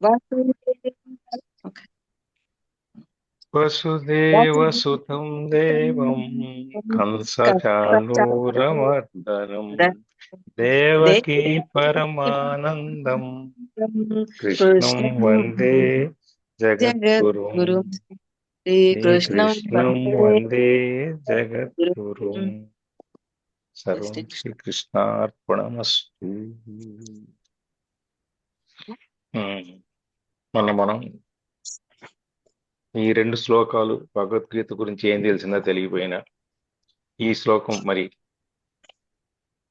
Vasudeva okay. వసుదేవసుతం దేవం కంసచానూరమర్దనం దేవకీ పరమానందం కృష్ణం కృష్ణం వందే జగద్గురుం జగద్గురు శ్రీకృష్ణం శ్రీకృష్ణం వందే వందే గురు. జగద్గురుం. సర్వం శ్రీకృష్ణార్పణమస్తు. మనం ఈ రెండు శ్లోకాలు భగవద్గీత గురించి ఏం తెలిసిందో తెలియపోయినా ఈ శ్లోకం మరి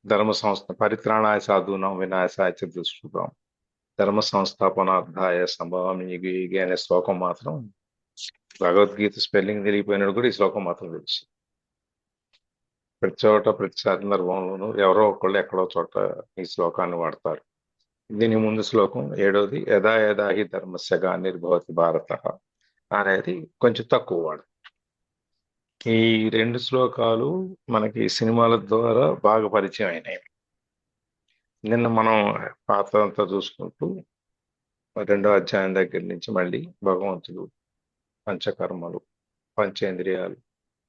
ధర్మ సంస్థ పరిత్రాణాయ సాధూనాం వినాశాయ చ దుష్కృతాం ధర్మ సంస్థాపనార్థాయ సంభవామి యుగే యుగే అనే శ్లోకం మాత్రం భగవద్గీత స్పెల్లింగ్ తెలియపోయినాడు కూడా ఈ శ్లోకం మాత్రం తెలుసు. ప్రతి చోట ప్రతి సందర్భంలోనూ ఎవరో ఒకళ్ళు ఎక్కడో చోట ఈ శ్లోకాన్ని వాడతారు. దీని ముందు శ్లోకం ఏడోది యదా యదా హి ధర్మస్య గ్లానిర్భవతి భారత అనేది కొంచెం తక్కువ వాడు. ఈ రెండు శ్లోకాలు మనకి సినిమాల ద్వారా బాగా పరిచయం అయినాయి. నిన్న మనం పాత అంతా చూసుకుంటూ రెండో అధ్యాయం దగ్గర నుంచి మళ్ళీ భగవంతుడు పంచకర్మలు, పంచేంద్రియాలు,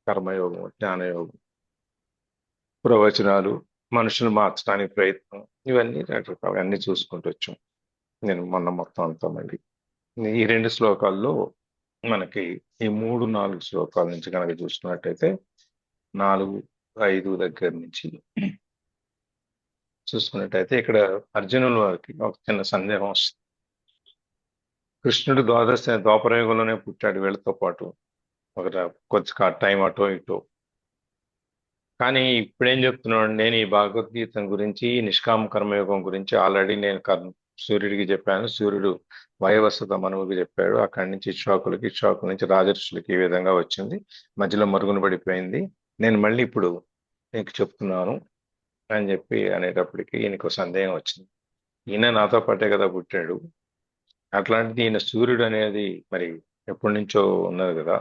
కర్మయోగం, జ్ఞానయోగం, ప్రవచనాలు, మనుషులు మార్చడానికి ప్రయత్నం, ఇవన్నీ రకరకాలు అన్ని చూసుకుంటూ వచ్చాం. నేను మొన్న మొత్తం అంతా మళ్ళీ ఈ రెండు శ్లోకాల్లో మనకి ఈ 3-4 శ్లోకాల నుంచి కనుక చూసుకున్నట్టయితే 4-5 దగ్గర నుంచి చూసుకున్నట్టయితే ఇక్కడ అర్జునుల వారికి ఒక చిన్న సందేహం వస్తుంది. కృష్ణుడు ద్వాపరయుగంలోనే పుట్టాడు వీళ్ళతో పాటు, ఒక కొంచెం టైం అటో ఇటో. కానీ ఇప్పుడేం చెప్తున్నాడు, నేను ఈ భగవద్గీత గురించి నిష్కామ కర్మయోగం గురించి ఆల్రెడీ నేను సూర్యుడికి చెప్పాను, సూర్యుడు వాయువస్వత మనువుకి చెప్పాడు, అక్కడి నుంచి ఇక్ష్వాకులకి, ఇక్ష్వాకుల నుంచి రాజర్షులకి ఈ విధంగా వచ్చింది, మధ్యలో మరుగున పడిపోయింది, నేను మళ్ళీ ఇప్పుడు నీకు చెప్తున్నాను అని చెప్పి అనేటప్పటికీ ఈయనకు సందేహం వచ్చింది. ఈయన నాతో పాటే కదా పుట్టాడు, అట్లాంటిది ఈయన సూర్యుడు అనేది మరి ఎప్పటి నుంచో ఉన్నది కదా,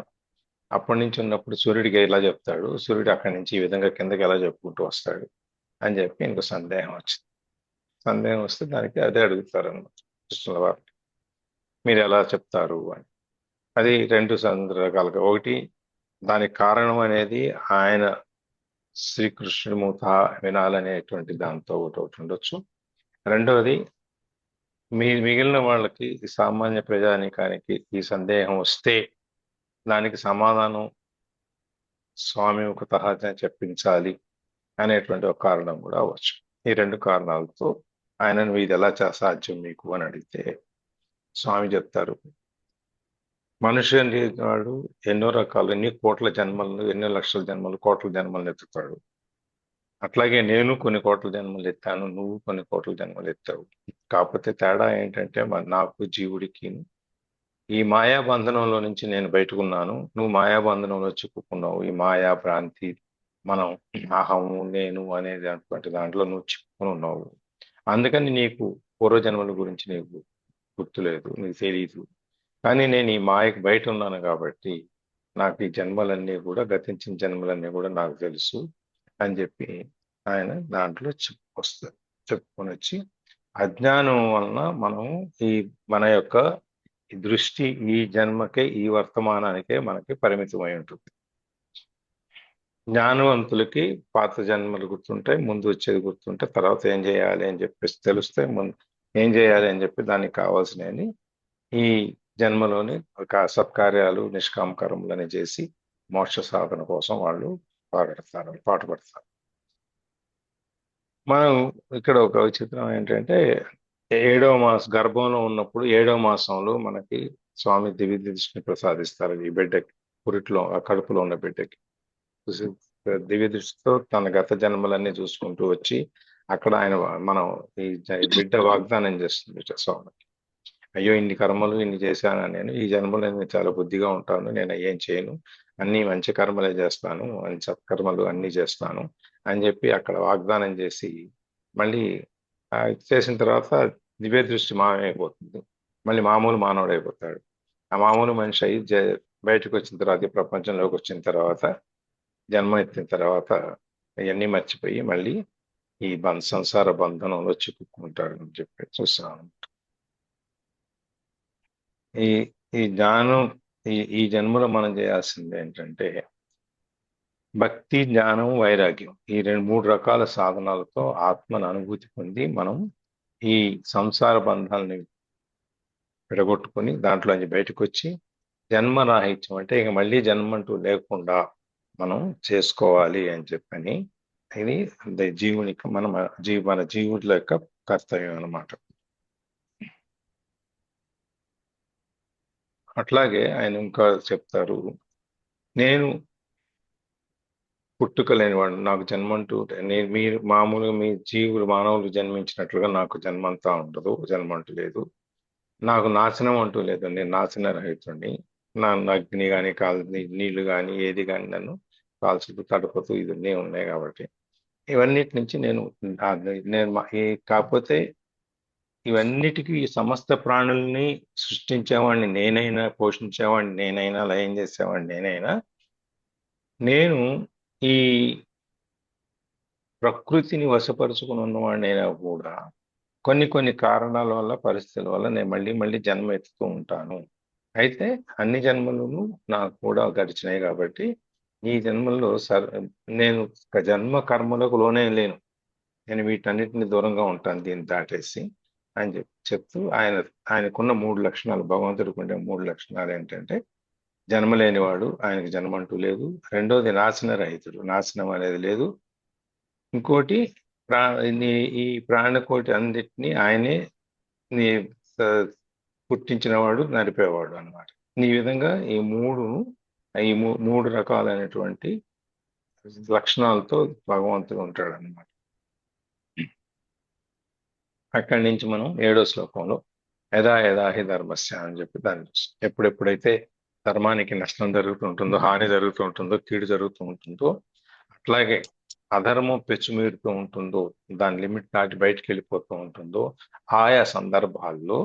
అప్పటి నుంచి ఉన్నప్పుడు సూర్యుడికి ఎలా చెప్తాడు, సూర్యుడు అక్కడి నుంచి ఈ విధంగా కిందకి ఎలా చెప్పుకుంటూ వస్తాడు అని చెప్పి ఇంకో సందేహం వచ్చింది. సందేహం వస్తే దానికి అదే అడుగుతారు అన్నమాట కృష్ణుల వారు, మీరు ఎలా చెప్తారు అని. అది రెండు రకాలుగా, ఒకటి దానికి కారణం అనేది ఆయన శ్రీకృష్ణుడి మూత వినాలనేటువంటి దాంతో ఒకటి ఉండొచ్చు. రెండవది మిగిలిన వాళ్ళకి, సామాన్య ప్రజానీకానికి ఈ సందేహం వస్తే దానికి సమాధానం స్వామి ఒక తహా చెప్పించాలి అనేటువంటి ఒక కారణం కూడా అవ్వచ్చు. ఈ రెండు కారణాలతో ఆయనను ఇది ఎలా సాధ్యం మీకు అని అడిగితే స్వామి చెప్తారు, మనిషి అనేవాడు ఎన్నో రకాలు, ఎన్ని కోట్ల జన్మలను, ఎన్నో లక్షల జన్మలు, కోట్ల జన్మలను ఎత్తుతాడు. అట్లాగే నేను కొన్ని కోట్ల జన్మలు ఎత్తాను, నువ్వు కొన్ని కోట్ల జన్మలు ఎత్తావు. కాకపోతే తేడా ఏంటంటే నాకు జీవుడికి ఈ మాయా బంధనంలో నుంచి నేను బయటకున్నాను, నువ్వు మాయాబంధనంలో చిక్కుకున్నావు. ఈ మాయా భ్రాంతి, మనం అహము నేను అనేది అటువంటి దాంట్లో నువ్వు చిక్కుకుని ఉన్నావు. అందుకని నీకు పూర్వజన్మల గురించి నీకు గుర్తులేదు, నీకు తెలియదు. కానీ నేను ఈ మాయకు బయట ఉన్నాను కాబట్టి నాకు ఈ జన్మలన్నీ కూడా, గతించిన జన్మలన్నీ కూడా నాకు తెలుసు అని చెప్పి ఆయన దాంట్లో చెప్పుకొని వచ్చి, అజ్ఞానం వలన మనం మన యొక్క దృష్టి ఈ జన్మకే, ఈ వర్తమానానికే మనకి పరిమితమై ఉంటుంది. జ్ఞానవంతులకి పాత జన్మలు గుర్తుంటాయి, ముందు వచ్చేది గుర్తుంటే, తర్వాత ఏం చేయాలి అని చెప్పేసి తెలుస్తే ముందు ఏం చేయాలి అని చెప్పి దానికి కావాల్సినవి ఈ జన్మలోని సత్కార్యాలు, నిష్కామకర్మలని చేసి మోక్ష సాధన కోసం వాళ్ళు పాటుపడతారు. మనం ఇక్కడ ఒక విచిత్రం ఏంటంటే, 7వ మాసం గర్భంలో ఉన్నప్పుడు 7వ మాసంలో మనకి స్వామి దివ్య దృష్టిని ప్రసాదిస్తారు ఈ బిడ్డకి, పురిట్లో కడుపులో ఉన్న బిడ్డకి. దివ్య దృష్టితో తన గత జన్మలన్నీ చూసుకుంటూ వచ్చి అక్కడ ఆయన మనం ఈ బిడ్డ వాగ్దానం చేస్తుంది స్వామికి, అయ్యో ఇన్ని కర్మలు ఇన్ని చేశాను నేను, ఈ జన్మలో నేను చాలా బుద్ధిగా ఉంటాను, నేను ఏం చేయను, అన్ని మంచి కర్మలే చేస్తాను, అన్ని సత్కర్మలు అన్ని చేస్తాను అని చెప్పి అక్కడ వాగ్దానం చేసి మళ్ళీ చేసిన తర్వాత దివ్య దృష్టి మాయమైపోతుంది, మళ్ళీ మామూలు మానవుడు అయిపోతాడు. ఆ మామూలు మనిషి అయ్యి బయటకు వచ్చిన తర్వాత, ఈ ప్రపంచంలోకి వచ్చిన తర్వాత, జన్మ ఎత్తిన తర్వాత ఇవన్నీ మర్చిపోయి మళ్ళీ ఈ సంసార బంధనంలో చిక్కుకుంటాడు అని చెప్పి చూస్తున్నాను. ఈ ఈ జ్ఞానం ఈ జన్మలో మనం చేయాల్సింది ఏంటంటే భక్తి, జ్ఞానం, వైరాగ్యం ఈ మూడు రకాల సాధనాలతో ఆత్మను అనుభూతి పొంది మనం ఈ సంసార బంధాలని విడగొట్టుకొని దాంట్లోంచి బయటకు వచ్చి జన్మరాహిత్యం అంటే ఇక మళ్ళీ జన్మ అంటూ లేకుండా మనం చేసుకోవాలి అని చెప్పని ఇది జీవునికి మన జీవుల యొక్క కర్తవ్యం అన్నమాట. అట్లాగే ఆయన ఇంకా చెప్తారు, నేను పుట్టుక లేనివాడు, నాకు జన్మంటూ నేను మీరు మామూలుగా మీ జీవులు మానవులు జన్మించినట్లుగా నాకు జన్మంతా ఉండదు, జన్మంటూ లేదు. నాకు నాశనం అంటూ లేదు, నేను నాశన రహితుడిని. నా అగ్ని కానీ నీళ్లు కానీ ఏది కానీ నన్ను కాల్చుతూ తడుపుతూ ఇవన్నీ ఉన్నాయి కాబట్టి ఇవన్నిటి నుంచి నేను కాకపోతే ఇవన్నిటికీ ఈ సమస్త ప్రాణుల్ని సృష్టించేవాడిని నేనైనా, పోషించేవాడిని నేనైనా, లయం చేసేవాడిని నేనైనా, నేను ఈ ప్రకృతిని వశపరుచుకుని ఉన్నవాడినైనా కూడా కొన్ని కొన్ని కారణాల వల్ల, పరిస్థితుల వల్ల నేను మళ్ళీ మళ్ళీ జన్మ ఎత్తుతూ ఉంటాను. అయితే అన్ని జన్మలను నాకు కూడా గడిచినాయి కాబట్టి ఈ జన్మల్లో నేను జన్మ కర్మలకు లోనే లేను, నేను వీటన్నిటిని దూరంగా ఉంటాను దీన్ని దాటేసి అని చెప్తూ ఆయనకున్న మూడు లక్షణాలు, భగవంతుడికి ఉండే మూడు లక్షణాలు ఏంటంటే జన్మ లేనివాడు, ఆయనకి జన్మ అంటూ లేదు. రెండోది నాశన రహితుడు, నాశనం అనేది లేదు. ఇంకోటి ఈ ప్రాణకోటి అన్నిటినీ ఆయనే పుట్టించినవాడు, నడిపేవాడు అన్నమాట. ఈ విధంగా ఈ మూడు రకాలైనటువంటి లక్షణాలతో భగవంతుడు ఉంటాడు అన్నమాట. అక్కడి నుంచి మనం 7వ శ్లోకంలో యదా యదా హి ధర్మస్య అని చెప్పి దాన్ని ఎప్పుడెప్పుడైతే ధర్మానికి నష్టం జరుగుతుంటుందో, హాని జరుగుతూ ఉంటుందో, కీడు జరుగుతూ ఉంటుందో, అట్లాగే అధర్మం పెచ్చుమీరుతూ ఉంటుందో, దాని లిమిట్ దాటి బయటికి వెళ్ళిపోతూ ఉంటుందో, ఆయా సందర్భాల్లో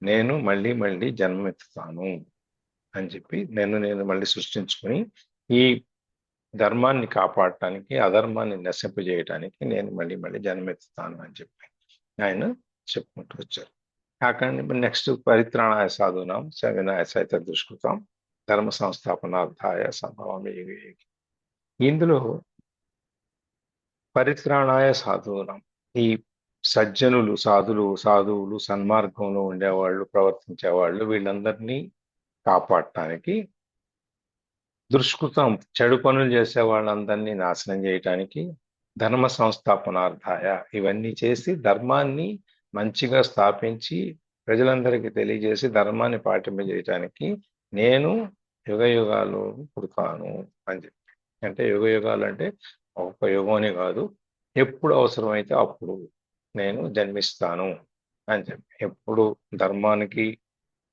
నేను మళ్ళీ మళ్ళీ జన్మెత్తుతాను అని చెప్పి నేను మళ్ళీ సృష్టించుకుని ఈ ధర్మాన్ని కాపాడటానికి, అధర్మాన్ని నశింపజేయటానికి నేను మళ్ళీ మళ్ళీ జన్మెత్తుతాను అని చెప్పి ఆయన చెప్పుకుంటూ వచ్చారు. కాకుండా నెక్స్ట్ పరిత్రాణాయ సాధూనాం వినాయ సహిత దుష్కృతం ధర్మ సంస్థాపనార్థాయ సంభవం. ఇందులో పరిత్రాణాయ సాధూనాం, ఈ సజ్జనులు, సాధువులు, సన్మార్గంలో ఉండేవాళ్ళు, ప్రవర్తించేవాళ్ళు, వీళ్ళందరినీ కాపాడటానికి, దుష్కృతం చెడు పనులు చేసే వాళ్ళందరినీ నాశనం చేయటానికి, ధర్మ సంస్థాపనార్థాయ ఇవన్నీ చేసి ధర్మాన్ని మంచిగా స్థాపించి ప్రజలందరికీ తెలియజేసి ధర్మాన్ని పాటింపజేయటానికి నేను యుగ యుగాలు పుడతాను అని చెప్పి. అంటే యుగ యుగాలు అంటే ఒక యుగం అని కాదు, ఎప్పుడు అవసరమైతే అప్పుడు నేను జన్మిస్తాను అని చెప్పి. ఎప్పుడు ధర్మానికి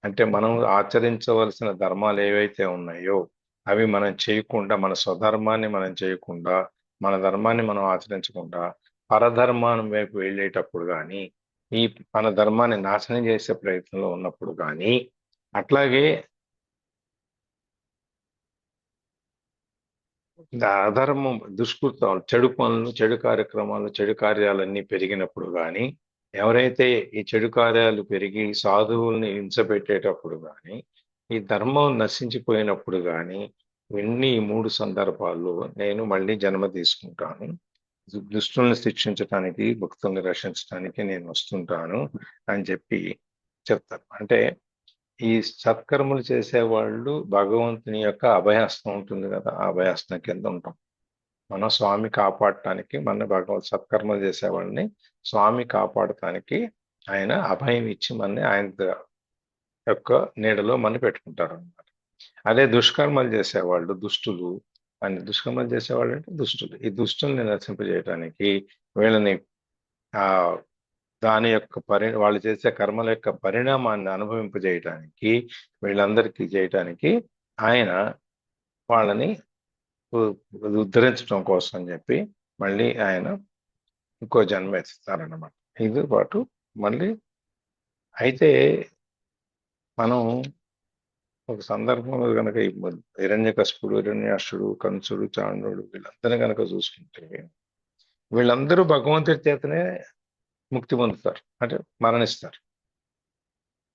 అంటే మనం ఆచరించవలసిన ధర్మాలు ఏవైతే ఉన్నాయో అవి మనం చేయకుండా, మన స్వధర్మాన్ని మనం చేయకుండా, మన ధర్మాన్ని మనం ఆచరించకుండా పరధర్మాన్ని వైపు వెళ్ళేటప్పుడు కానీ, ఈ మన ధర్మాన్ని నాశనం చేసే ప్రయత్నంలో ఉన్నప్పుడు కానీ, అట్లాగే అధర్మం, దుష్కృతాలు, చెడు పనులు, చెడు కార్యక్రమాలు, చెడు కార్యాలన్నీ పెరిగినప్పుడు కానీ, ఎవరైతే ఈ చెడు కార్యాలు పెరిగి సాధువుల్ని హింసపెట్టేటప్పుడు కానీ, ఈ ధర్మం నశించిపోయినప్పుడు కానీ, ఈ మూడు సందర్భాల్లో నేను మళ్ళీ జన్మ తీసుకుంటాను. దుష్టుల్ని శిక్షించడానికి, భక్తుల్ని రక్షించడానికి నేను వస్తుంటాను అని చెప్పి చెప్తారు. అంటే ఈ సత్కర్మలు చేసేవాళ్ళు భగవంతుని యొక్క అభయహస్తం ఉంటుంది కదా, ఆ అభయహస్తం కింద ఉంటాం మనం. స్వామి కాపాడటానికి, మన సత్కర్మలు చేసేవాళ్ళని స్వామి కాపాడటానికి ఆయన అభయం ఇచ్చి ఆయన యొక్క నీడలో మన పెట్టుకుంటారు అన్నమాట. అదే దుష్కర్మలు చేసేవాళ్ళు, దుష్కర్మలు చేసేవాళ్ళు అంటే దుష్టులు. ఈ దుష్టుల్ని నశింపజేయటానికి, వీళ్ళని ఆ దాని యొక్క వాళ్ళు చేసే కర్మల యొక్క పరిణామాన్ని అనుభవింపజేయటానికి, వీళ్ళందరికీ చేయటానికి ఆయన వాళ్ళని ఉద్ధరించడం కోసం అని చెప్పి మళ్ళీ ఆయన ఇంకో జన్మ ఎత్తుతారన్నమాట. ఇది పాటు మళ్ళీ అయితే మనం ఒక సందర్భంలో కనుక హిరణ్యకశిపుడు, హిరణ్యాక్షుడు, కంసుడు, చాండుడు వీళ్ళందరినీ కనుక చూసుకుంటే వీళ్ళందరూ భగవంతుడి చేతనే ముక్తి పొందుతారు, అంటే మరణిస్తారు.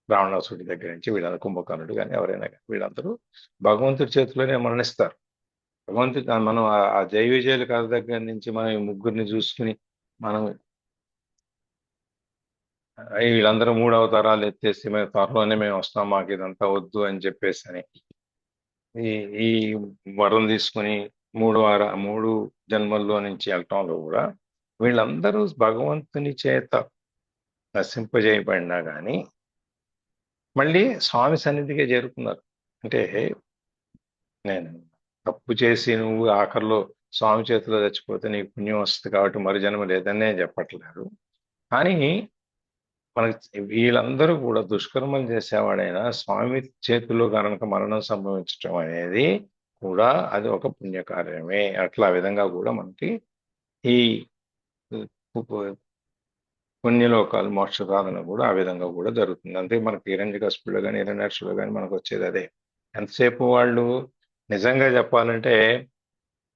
రావణాసుడి దగ్గర నుంచి వీళ్ళందరూ, కుంభకర్ణుడు కానీ ఎవరైనా కానీ వీళ్ళందరూ భగవంతుడి చేతిలోనే మరణిస్తారు. భగవంతుడు మనం ఆ జై విజయుల కథ దగ్గర నుంచి మనం ఈ ముగ్గురిని చూసుకుని మనం వీళ్ళందరూ 3 అవతారాలు ఎత్తేసి మేము త్వరలోనే మేము వస్తాం, మాకు ఇదంతా వద్దు అని చెప్పేసి అని ఈ ఈ వరం తీసుకుని 3 జన్మల్లో నుంచి వెళ్ళటంలో కూడా వీళ్ళందరూ భగవంతుని చేత నశింపజేయబడినా కానీ మళ్ళీ స్వామి సన్నిధికే చేరుకున్నారు. అంటే నేను తప్పు చేసి నువ్వు ఆఖరిలో స్వామి చేతిలో చచ్చిపోతే నీకు పుణ్యం వస్తుంది కాబట్టి మరు జన్మ లేదనే చెప్పట్లేదు. కానీ మనకి వీళ్ళందరూ కూడా దుష్కర్మలు చేసేవాడైనా స్వామి చేతిలో కనుక మరణం సంభవించటం అనేది కూడా అది ఒక పుణ్యకార్యమే. అట్లా విధంగా కూడా మనకి ఈ పుణ్యలోకాలు మోక్ష సాధన కూడా ఆ విధంగా కూడా జరుగుతుంది. అంతే మనకి హిరణ్యకశిపులో కానీ హిరణ్యాక్షులో కానీ మనకు వచ్చేది అదే. ఎంతసేపు వాళ్ళు నిజంగా చెప్పాలంటే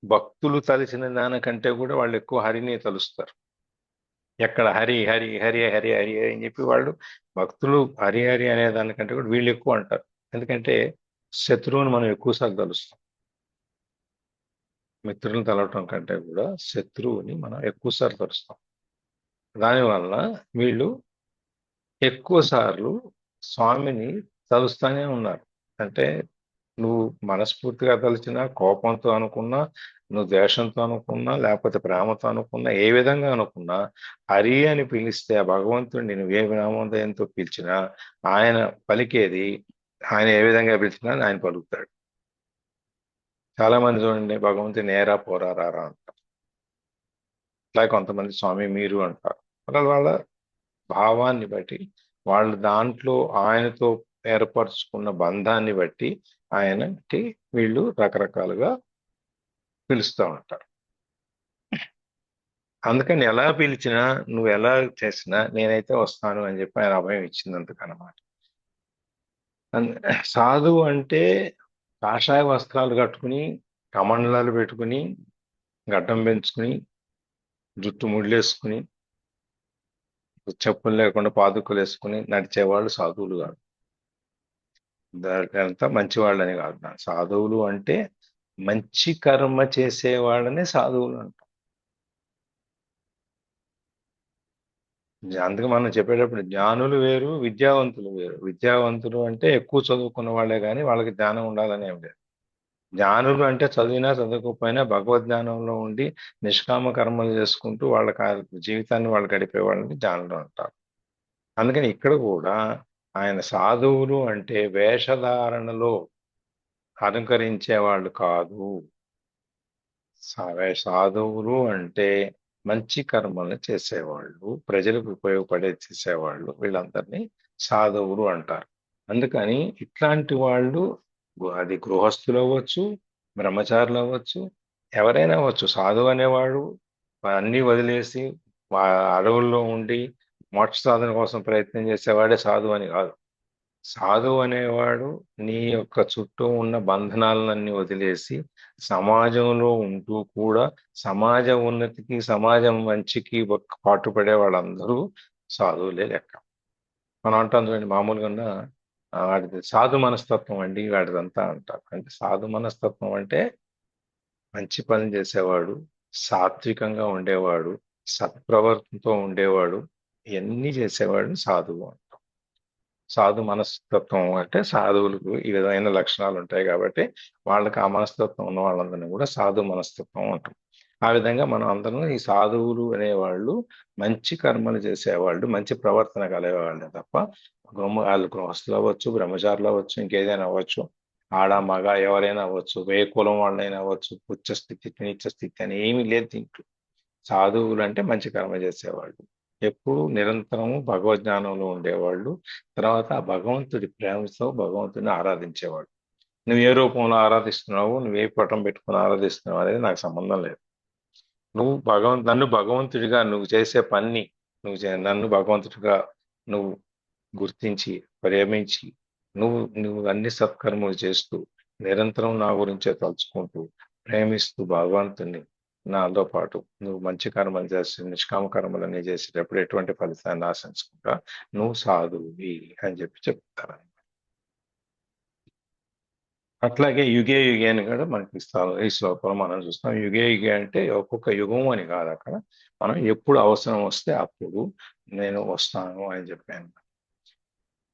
భక్తులు తలిసిన దానికంటే కూడా వాళ్ళు ఎక్కువ హరిని తలుస్తారు. ఎక్కడ హరి హరి హరి హరి హరి అని చెప్పి వాళ్ళు భక్తులు హరి హరి అనే దానికంటే కూడా వీళ్ళు ఎక్కువ అంటారు. ఎందుకంటే శత్రువుని మనం ఎక్కువసార్లు తలుస్తాం. మిత్రులను తలవటం కంటే కూడా శత్రువుని మనం ఎక్కువసార్లు తలుస్తాం. దానివల్ల వీళ్ళు ఎక్కువ సార్లు స్వామిని తలుస్తూనే ఉన్నారు. అంటే నువ్వు మనస్ఫూర్తిగా తలిచినా, కోపంతో అనుకున్నా, నువ్వు ద్వేషంతో అనుకున్నా, లేకపోతే ప్రేమతో అనుకున్నా, ఏ విధంగా అనుకున్నా హరి అని పిలిస్తే ఆ భగవంతుడిని నువ్వు ఏ నామోదయంతో పిలిచినా ఆయన పలికేది, ఆయన ఏ విధంగా పిలిచినా ఆయన పలుకుతాడు. చాలా మంది చూడండి భగవంతుని నేరా పోరా రారా అంటారు. అట్లా కొంతమంది స్వామి మీరు అంటారు. వాళ్ళ భావాన్ని బట్టి వాళ్ళు దాంట్లో ఆయనతో ఏర్పరచుకున్న బంధాన్ని బట్టి ఆయనకి వీళ్ళు రకరకాలుగా పిలుస్తూ ఉంటారు. అందుకని ఎలా పిలిచినా నువ్వు ఎలా చేసినా నేనైతే వస్తాను అని చెప్పి ఆయన అభయం ఇచ్చినందుకనమాట. సాధువు అంటే కాషాయ వస్త్రాలు కట్టుకుని, కమండలాలు పెట్టుకుని, గడ్డం పెంచుకుని, జుట్టు ముళ్ళేసుకుని, చెప్పులు లేకుండా పాదుకలు వేసుకుని నడిచేవాళ్ళు సాధువులు కాదు. అంతా మంచివాళ్ళని కాదు. సాధువులు అంటే మంచి కర్మ చేసేవాళ్ళని సాధువులు అంటారు. అందుకే మనం చెప్పేటప్పుడు జ్ఞానులు వేరు, విద్యావంతులు వేరు. విద్యావంతులు అంటే ఎక్కువ చదువుకున్న వాళ్ళే కానీ వాళ్ళకి జ్ఞానం ఉండాలని ఏం లేదు. జ్ఞానులు అంటే చదివినా చదవకపోయినా భగవద్ జ్ఞానంలో ఉండి నిష్కామ కర్మలు చేసుకుంటూ వాళ్ళ జీవితాన్ని వాళ్ళు గడిపే వాళ్ళని జ్ఞానులు అంటారు. అందుకని ఇక్కడ కూడా ఆయన సాధువులు అంటే వేషధారణలో అలంకరించే వాళ్ళు కాదు. సాధువులు అంటే మంచి కర్మల్ని చేసేవాళ్ళు, ప్రజలకు ఉపయోగపడే చేసేవాళ్ళు, వీళ్ళందరినీ సాధువులు అంటారు. అందుకని ఇట్లాంటి వాళ్ళు అది గృహస్థులు అవ్వచ్చు, బ్రహ్మచారులు అవ్వచ్చు, ఎవరైనా అవ్వచ్చు. సాధువు అనేవాడు అన్నీ వదిలేసి అడవుల్లో ఉండి మోక్ష సాధన కోసం ప్రయత్నం చేసేవాడే సాధువు అని కాదు. సాధువు అనేవాడు నీ యొక్క చుట్టూ ఉన్న బంధనాలన్నీ వదిలేసి సమాజంలో ఉంటూ కూడా సమాజ ఉన్నతికి, సమాజం మంచికి పాటుపడే వాళ్ళందరూ సాధువులే లెక్క. మనం అంటాం చూడండి మామూలుగా వాడిది సాధు మనస్తత్వం అండి వాడిదంతా అంటారు. అంటే సాధు మనస్తత్వం అంటే మంచి పని చేసేవాడు, సాత్వికంగా ఉండేవాడు, సత్ప్రవర్తనతో ఉండేవాడు, ఇవన్నీ చేసేవాడు సాధువు అంటాం. సాధు మనస్తత్వం అంటే సాధువులకు ఈ విధమైన లక్షణాలు ఉంటాయి కాబట్టి వాళ్ళకి ఆ మనస్తత్వం ఉన్న వాళ్ళందరినీ కూడా సాధు మనస్తత్వం అంటాం. ఆ విధంగా మనం అందరం ఈ సాధువులు అనేవాళ్ళు మంచి కర్మలు చేసేవాళ్ళు, మంచి ప్రవర్తన కలిగేవాళ్ళే తప్ప వాళ్ళు గృహస్థులు అవ్వచ్చు, బ్రహ్మచారులు అవ్వచ్చు, ఇంకేదైనా అవ్వచ్చు, ఆడ మగ ఎవరైనా అవ్వచ్చు, ఏ కులం వాళ్ళైనా అవ్వచ్చు, ఉచ్చ స్థితి నీచ స్థితి అని ఏమీ లేదు దీంట్లో. సాధువులు అంటే మంచి కర్మ చేసేవాళ్ళు, ఎప్పుడు నిరంతరము భగవద్జ్ఞానంలో ఉండేవాళ్ళు, తర్వాత ఆ భగవంతుడి ప్రేమతో భగవంతుడిని ఆరాధించేవాడు. నువ్వు ఏ రూపంలో ఆరాధిస్తున్నావు, నువ్వు ఏ పటం పెట్టుకుని ఆరాధిస్తున్నావు అనేది నాకు సంబంధం లేదు. నువ్వు నన్ను భగవంతుడిగా నువ్వు చేసే పని, నన్ను భగవంతుడిగా నువ్వు గుర్తించి ప్రేమించి నువ్వు అన్ని సత్కర్మలు చేస్తూ నిరంతరం నా గురించే తలుచుకుంటూ ప్రేమిస్తూ భగవంతుని నాతో పాటు నువ్వు మంచి కర్మలు చేసి నిష్కామ కర్మలన్నీ చేసేటప్పుడు ఎటువంటి ఫలితాన్ని ఆశించకుండా నువ్వు సాధువి అని చెప్తారు. అట్లాగే యుగే యుగే అని కూడా మనకి ఈ శ్లోకంలో మనం చూస్తాం. యుగే యుగే అంటే ఒక్కొక్క యుగం అని కాదు, అక్కడ మనం ఎప్పుడు అవసరం వస్తే అప్పుడు నేను వస్తాను అని చెప్పాను.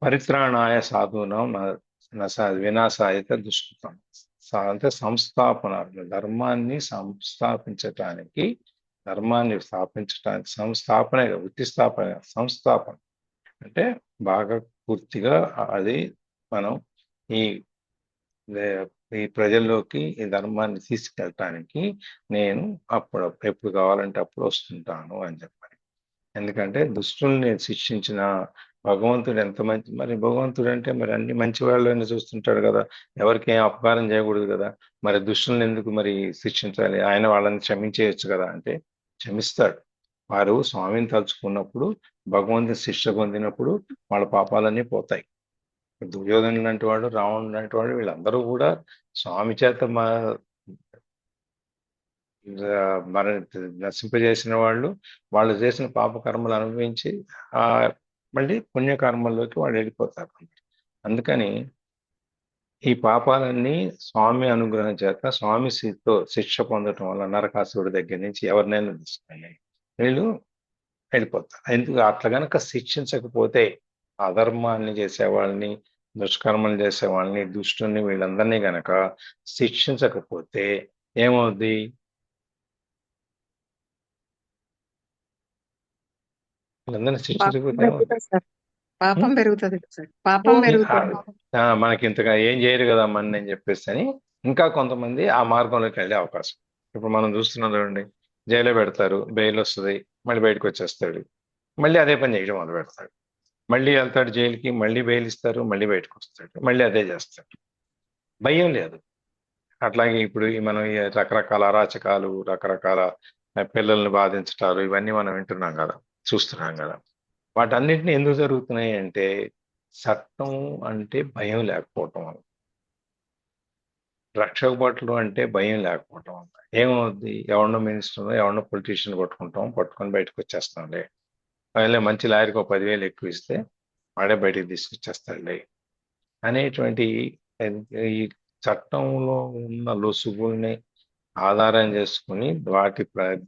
పరిత్రాణాయ సాధూనాం వినాశాయత దుష్కృతం. అంటే సంస్థాపన, ధర్మాన్ని సంస్థాపించటానికి సంస్థాపన, వృత్తి స్థాపన, సంస్థాపన అంటే బాగా పూర్తిగా అది మనం ఈ ఈ ప్రజల్లోకి ఈ ధర్మాన్ని తీసుకెళ్ళటానికి నేను ఎప్పుడు కావాలంటే అప్పుడు వస్తుంటాను అని చెప్పాలి. ఎందుకంటే దుష్టుల్ని శిక్షించిన భగవంతుడు ఎంత మంచి, మరి భగవంతుడు అంటే మరి అన్ని మంచి వాళ్ళని చూస్తుంటాడు కదా, ఎవరికి ఏం అపకారం చేయకూడదు కదా, మరి దుష్టుల్ని ఎందుకు మరి శిక్షించాలి? ఆయన వాళ్ళని క్షమించేయచ్చు కదా అంటే క్షమిస్తాడు. వారు స్వామిని తలుచుకున్నప్పుడు, భగవంతుని శిక్ష పొందినప్పుడు వాళ్ళ పాపాలన్నీ పోతాయి. దుర్యోధను లాంటి వాడు, రావణుడు లాంటి వాడు, వీళ్ళందరూ కూడా స్వామి చేత మన నశింపజేసిన వాళ్ళు చేసిన పాప కర్మలు అనుభవించి ఆ మళ్ళీ పుణ్యకర్మల్లోకి వాళ్ళు వెళ్ళిపోతారు. అందుకని ఈ పాపాలన్నీ స్వామి అనుగ్రహం చేత, స్వామి శిక్ష పొందటం వల్ల నరకాసురుడి దగ్గర నుంచి ఎవరినైనా తీసుకెళ్ళి వీళ్ళు వెళ్ళిపోతారు. ఎందుకు అట్లా గనక శిక్షించకపోతే అధర్మాన్ని చేసేవాళ్ళని, దుష్కర్మలు చేసేవాళ్ళని, దుష్టుల్ని, వీళ్ళందరినీ గనక శిక్షించకపోతే ఏమవుద్ది? వీళ్ళందరినీ శిక్షించకపోతే ఏమవుద్ది? పాపం పెరుగుతుంది సార్, పాపం పెరుగుతుంది. మనకి ఇంతగా ఏం చేయరు కదా మన అని చెప్పేసి అని ఇంకా కొంతమంది ఆ మార్గంలోకి వెళ్ళే అవకాశం. ఇప్పుడు మనం చూస్తున్నాం చూడండి, జైల్లో పెడతారు, బెయిల్ వస్తుంది, మళ్ళీ బయటకు వచ్చేస్తాడు, మళ్ళీ అదే పని చేయడం మొదలు పెడతాడు, మళ్ళీ వెళ్తాడు జైలుకి, మళ్ళీ బెయిల్ ఇస్తారు, మళ్ళీ బయటకు వస్తాడు, మళ్ళీ అదే చేస్తాడు. భయం లేదు. అట్లాగే ఇప్పుడు మనం ఈ రకరకాల అరాచకాలు, రకరకాల పిల్లల్ని బాధించటాలు, ఇవన్నీ మనం వింటున్నాం కదా, చూస్తున్నాం కదా. వాటన్నిటిని ఎందుకు జరుగుతున్నాయి అంటే చట్టం అంటే భయం లేకపోవటం వల్ల, రక్షక భటులు అంటే భయం లేకపోవటం వల్ల ఏమవుద్ది? ఎవరినో మినిస్టర్, ఎవరినో పొలిటీషియన్ పట్టుకొని బయటకు వచ్చేస్తాంలే, వాళ్ళే మంచి లాయర్కి 10,000 ఎక్కువ ఇస్తే వాడే బయటికి తీసుకొచ్చేస్తాడులే అనేటువంటి ఈ చట్టంలో ఉన్న లొసుగుల్ని ఆధారం చేసుకుని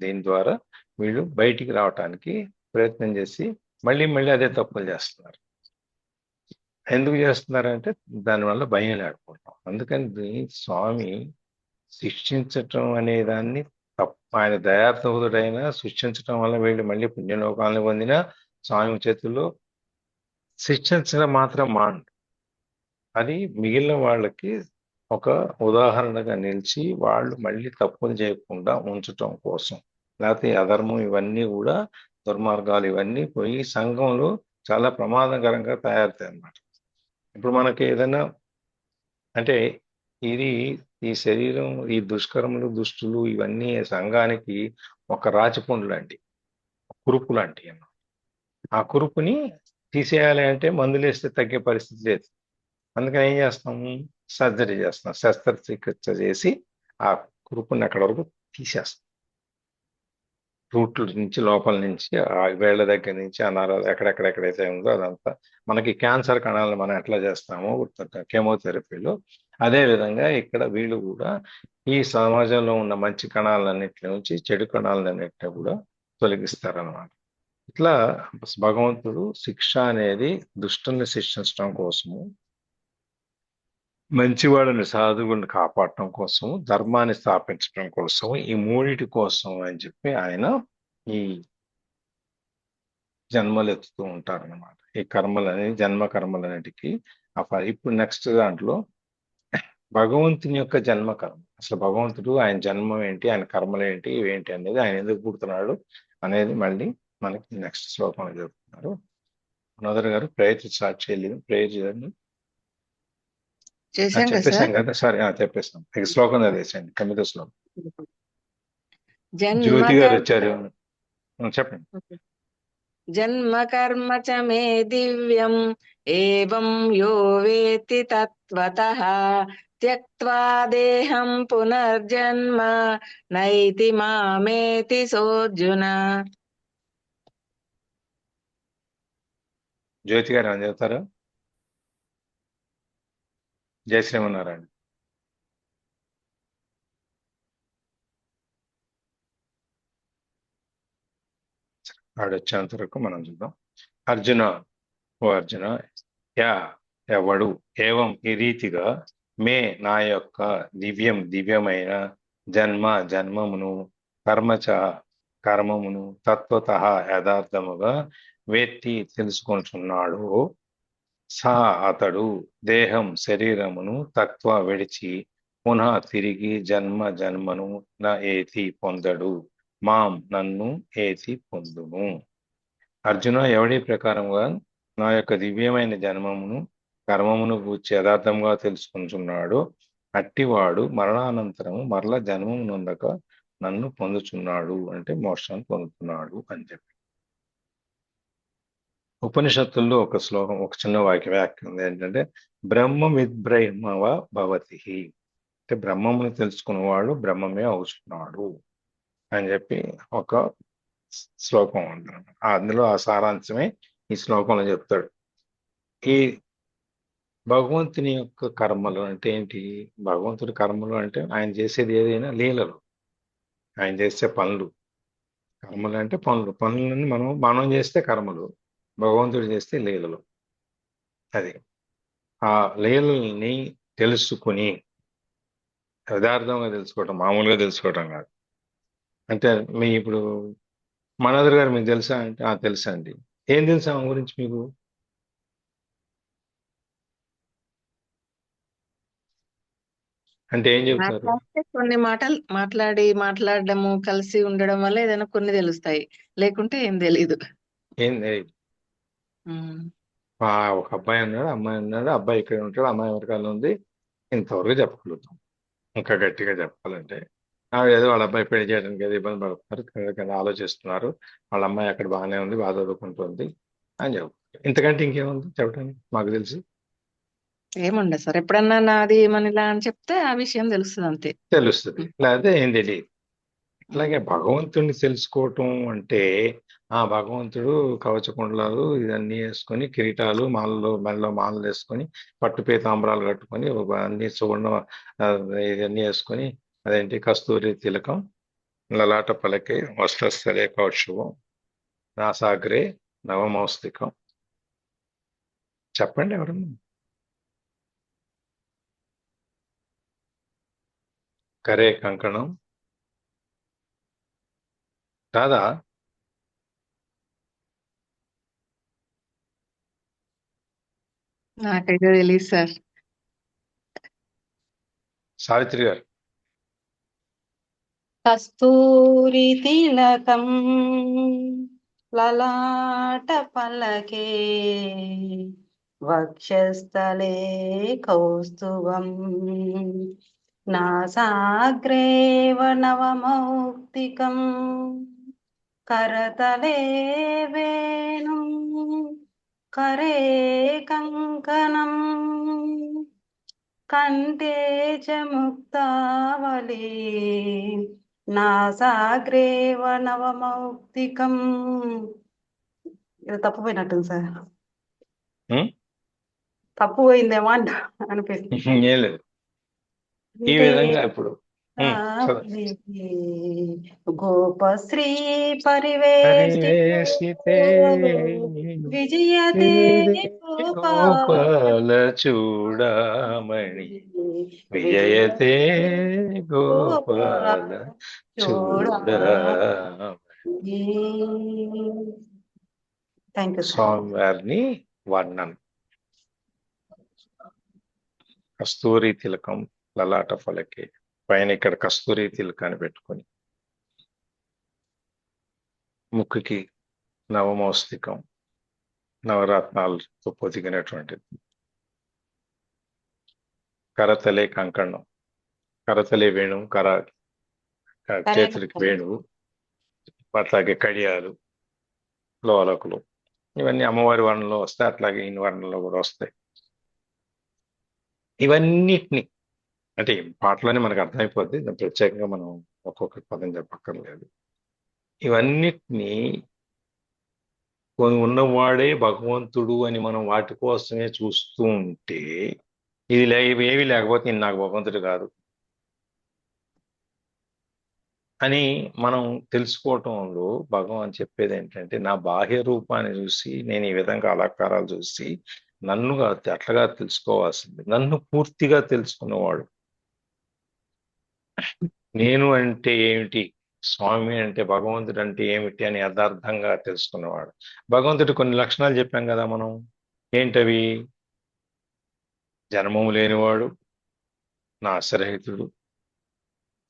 దీని ద్వారా వీళ్ళు బయటికి రావటానికి ప్రయత్నం చేసి మళ్ళీ మళ్ళీ అదే తప్పులు చేస్తున్నారు. ఎందుకు చేస్తున్నారంటే దానివల్ల భయం లేకపోవటం. అందుకని స్వామి శిక్షించటం అనే దాన్ని ఆయన దయార్థుడైనా శిక్షించటం వల్ల వీళ్ళు మళ్ళీ పుణ్యలోకాలను పొందిన స్వామి చేతుల్లో శిక్షించడం మాత్రం అది మిగిలిన వాళ్ళకి ఒక ఉదాహరణగా నిలిచి వాళ్ళు మళ్ళీ తప్పులు చేయకుండా ఉంచటం కోసం. లేకపోతే అధర్మం ఇవన్నీ కూడా, దుర్మార్గాలు ఇవన్నీ పోయి సంఘంలో చాలా ప్రమాదకరంగా తయారుతాయి అన్నమాట. ఇప్పుడు మనకి ఏదైనా అంటే ఈ శరీరం, ఈ దుష్కర్మలు, దుష్టులు ఇవన్నీ సంఘానికి ఒక రాచపుండు లాంటి, కురుపు లాంటి అన్నమాట. ఆ కురుపుని తీసేయాలి అంటే మందులు వేస్తే తగ్గే పరిస్థితి లేదు. అందుకని ఏం చేస్తాము? సర్జరీ చేస్తాం, శస్త్రచికిత్స చేసి ఆ కురుపుని అక్కడ వరకు తీసేస్తాం. రూట్ల నుంచి, లోపల నుంచి, ఆ వేళ్ల దగ్గర నుంచి, ఆ నరాలు ఎక్కడెక్కడెక్కడైతే ఉందో అదంతా. మనకి క్యాన్సర్ కణాలను మనం ఎట్లా చేస్తామో కేమోథెరపీలో, అదే విధంగా ఇక్కడ వీళ్ళు కూడా ఈ సమాజంలో ఉన్న మంచి కణాలన్నింటి నుంచి చెడు కణాలన్నింటినీ కూడా తొలగిస్తారనమాట. ఇట్లా భగవంతుడు శిక్ష అనేది దుష్టుల్ని శిక్షించడం కోసము, మంచివాళ్ళని, సాధువులను కాపాడటం కోసము, ధర్మాన్ని స్థాపించడం కోసము, ఈ మూడిటి కోసం అని చెప్పి ఆయన ఈ జన్మలు ఎత్తుతూ ఉంటారన్నమాట. ఈ జన్మ కర్మలన్నిటికీ ఇప్పుడు నెక్స్ట్ దాంట్లో భగవంతుని యొక్క జన్మ కర్మ, అసలు భగవంతుడు ఆయన జన్మం ఏంటి, ఆయన కర్మలు ఏంటి, ఇవేంటి అనేది, ఆయన ఎందుకు పుడుతున్నాడు అనేది మళ్ళీ మనకి నెక్స్ట్ శ్లోకంలో చెప్తున్నారు. మనోదర్ గారు ప్రేయర్ స్టార్ట్ చేయలేదు, ప్రేయర్ చేయండి. చెప్పేసాం కదా, సరే చెప్పేసాం. శ్లోకం చదివేసండి, 9వ శ్లోకం. జ్యోతి గారు వచ్చారు, చెప్పండి. జన్మ కర్మ చ మే దివ్యం ఏవం యో వేత్తి తత్వతః త్యక్త్వా దేహం పునర్జన్మ నైతి మామేతి సోర్జున. జ్యోతి గారు ఏమైనా చెప్తారు? జయ శ్రీమన్నారాయణ. ఆడు వచ్చేంత వరకు మనం చూద్దాం. అర్జున, ఓ అర్జున, యా ఎవడు ఏవం ఈ రీతిగా మే నా యొక్క దివ్యమైన జన్మమును కర్మచ కర్మమును తత్వత యథార్థముగా వేత్తి తెలుసుకుంటున్నాడు. సా అతడు దేహం శరీరమును తత్వ విడిచి పునః తిరిగి జన్మను నా ఏతి పొందడు. మాం నన్ను ఏతి పొందును. అర్జున, ఎవడి ప్రకారముగా నా యొక్క దివ్యమైన జన్మమును కర్మమును గూర్చి యథార్థంగా తెలుసుకుంటున్నాడు, అట్టివాడు మరణానంతరము మరల జన్మము నొందక నన్ను పొందుచున్నాడు, అంటే మోక్షాన్ని పొందుతున్నాడు అని చెప్పి. ఉపనిషత్తుల్లో ఒక శ్లోకం, ఒక చిన్న వాక్యం ఉంది ఏంటంటే, బ్రహ్మ విద్బ్రహ్మవ భవతి, అంటే బ్రహ్మమును తెలుసుకున్నవాడు బ్రహ్మమే అవుతున్నాడు అని చెప్పి ఒక శ్లోకం ఉంటుంది. అందులో ఆ సారాంశమే ఈ శ్లోకంలో చెప్తాడు. ఈ భగవంతుని యొక్క కర్మలు అంటే ఏంటి? భగవంతుడి కర్మలు అంటే ఆయన చేసేది ఏదైనా లీలలు, ఆయన చేసే పనులు. కర్మలు అంటే పనులని మనం చేస్తే కర్మలు, భగవంతుడు చేస్తే లీలలు. అది ఆ లీలల్ని తెలుసుకుని యథార్థంగా తెలుసుకోవటం, మామూలుగా తెలుసుకోవటం కాదు. అంటే ఇప్పుడు మనోదర్ గారు మీకు తెలుసా అంటే తెలుసా అండి. ఏం తెలుసా ఆమె గురించి మీకు? అంటే ఏం చెప్తారు? మాట్లాడితే కొన్ని మాటలు మాట్లాడడము, కలిసి ఉండడం వల్ల ఏదైనా కొన్ని తెలుస్తాయి, లేకుంటే ఏం తెలీదు. ఏం ఉమ్. ఒక అబ్బాయి ఉన్నాడు, అమ్మాయి ఉన్నాడు, అబ్బాయి ఇక్కడ ఉంటాడు, అమ్మాయి వెనకాల ఉంది. ఇంతవరకు చెప్పగలుగుతాం. ఇంకా గట్టిగా చెప్పాలంటే ఏదో వాళ్ళ అబ్బాయి పెళ్లి చేయడానికి ఏదో ఇబ్బంది పడుతున్నారు కదా, ఆలోచిస్తున్నారు. వాళ్ళ అమ్మాయి అక్కడ బాగానే ఉంది, బాగా చదువుకుంటుంది అని చెప్తారు. ఇంతకంటే ఇంకేముంది చెప్పడానికి మాకు తెలిసి? ఏముండదు సార్, ఎప్పుడన్నా నాది ఏమనిలా అని చెప్తే ఆ విషయం తెలుస్తుంది అంతే. తెలుస్తుంది, లేకపోతే ఏం తెలియదు. అలాగే భగవంతుడిని తెలుసుకోవటం అంటే ఆ భగవంతుడు కవచకుండలాలు ఇవన్నీ వేసుకొని, కిరీటాలు, మెడలో మాలలు వేసుకొని, పట్టు పీతాంబరాలు కట్టుకొని, అన్ని సువర్ణ ఇవన్నీ వేసుకొని, అదేంటి కస్తూరి తిలకం, లలాట పలకే వస్త్రస్థలే కౌశవం, నాసాగ్రే నవమౌస్తికం. చెప్పండి ఎవరన్నా. కరే కంకణం కాదా? నాకైతే తెలియదు సార్. సావిత్రి గారు. కస్తూరి తిలకం లలాట పలకే వక్షస్థలే కౌస్తుభం నాసాగ్రే నవమౌక్తికం కరతలే వేణుం కరే కంకణం కంఠే చ ముక్తావళి నాసాగ్రే నవమౌక్తికం. ఇది తప్పుపోయినట్టుంది సార్, తప్పు పోయిందేమో అంట అనిపిస్తుంది. ఏం లేదు, ఈ విధంగా ఇప్పుడు గోపశ్రీ పరివేశితే విజయతే గోపాల చూడమణి విజయతే గోపాల చూడమణి. స్వామివారిని వర్ణన. కస్తూరి తిలకం లలాట ఫలకే, పైన ఇక్కడ కస్తూరి తిలకాన్ని పెట్టుకొని, ముక్కుకి నవమౌస్తికం, నవరత్నాలతో పొదిగినటువంటిది, కరతలే కంకణం, కరతలే వేణువు, చేతులకి వేణువు, అట్లాగే కడియాలు, లోలకులు, ఇవన్నీ అమ్మవారి వర్ణంలో వస్తాయి, అట్లాగే ఈయన వర్ణంలో కూడా వస్తాయి. ఇవన్నిటిని అంటే ఈ పాటలోనే మనకు అర్థమైపోద్ది, దాన్ని ప్రత్యేకంగా మనం ఒక్కొక్క పదం చెప్పక్కర్లేదు. ఇవన్నిటినీ ఉన్నవాడే భగవంతుడు అని మనం వాటి కోసమే చూస్తూ ఉంటే, ఇవి ఏవి లేకపోతే ఈయన నాకు భగవంతుడు కాదు అని మనం తెలుసుకోవటంలో భగవాన్ చెప్పేది ఏంటంటే, నా బాహ్య రూపాన్ని చూసి నేను ఈ విధంగా అలంకారాలు చూసి అట్లగా తెలుసుకోవాల్సింది. నన్ను పూర్తిగా తెలుసుకున్నవాడు, నేను అంటే ఏమిటి, స్వామి అంటే, భగవంతుడు అంటే ఏమిటి అని యథార్థంగా తెలుసుకున్నవాడు. భగవంతుడి కొన్ని లక్షణాలు చెప్పాం కదా మనం. ఏంటవి? జన్మము లేనివాడు, నాశరహితుడు,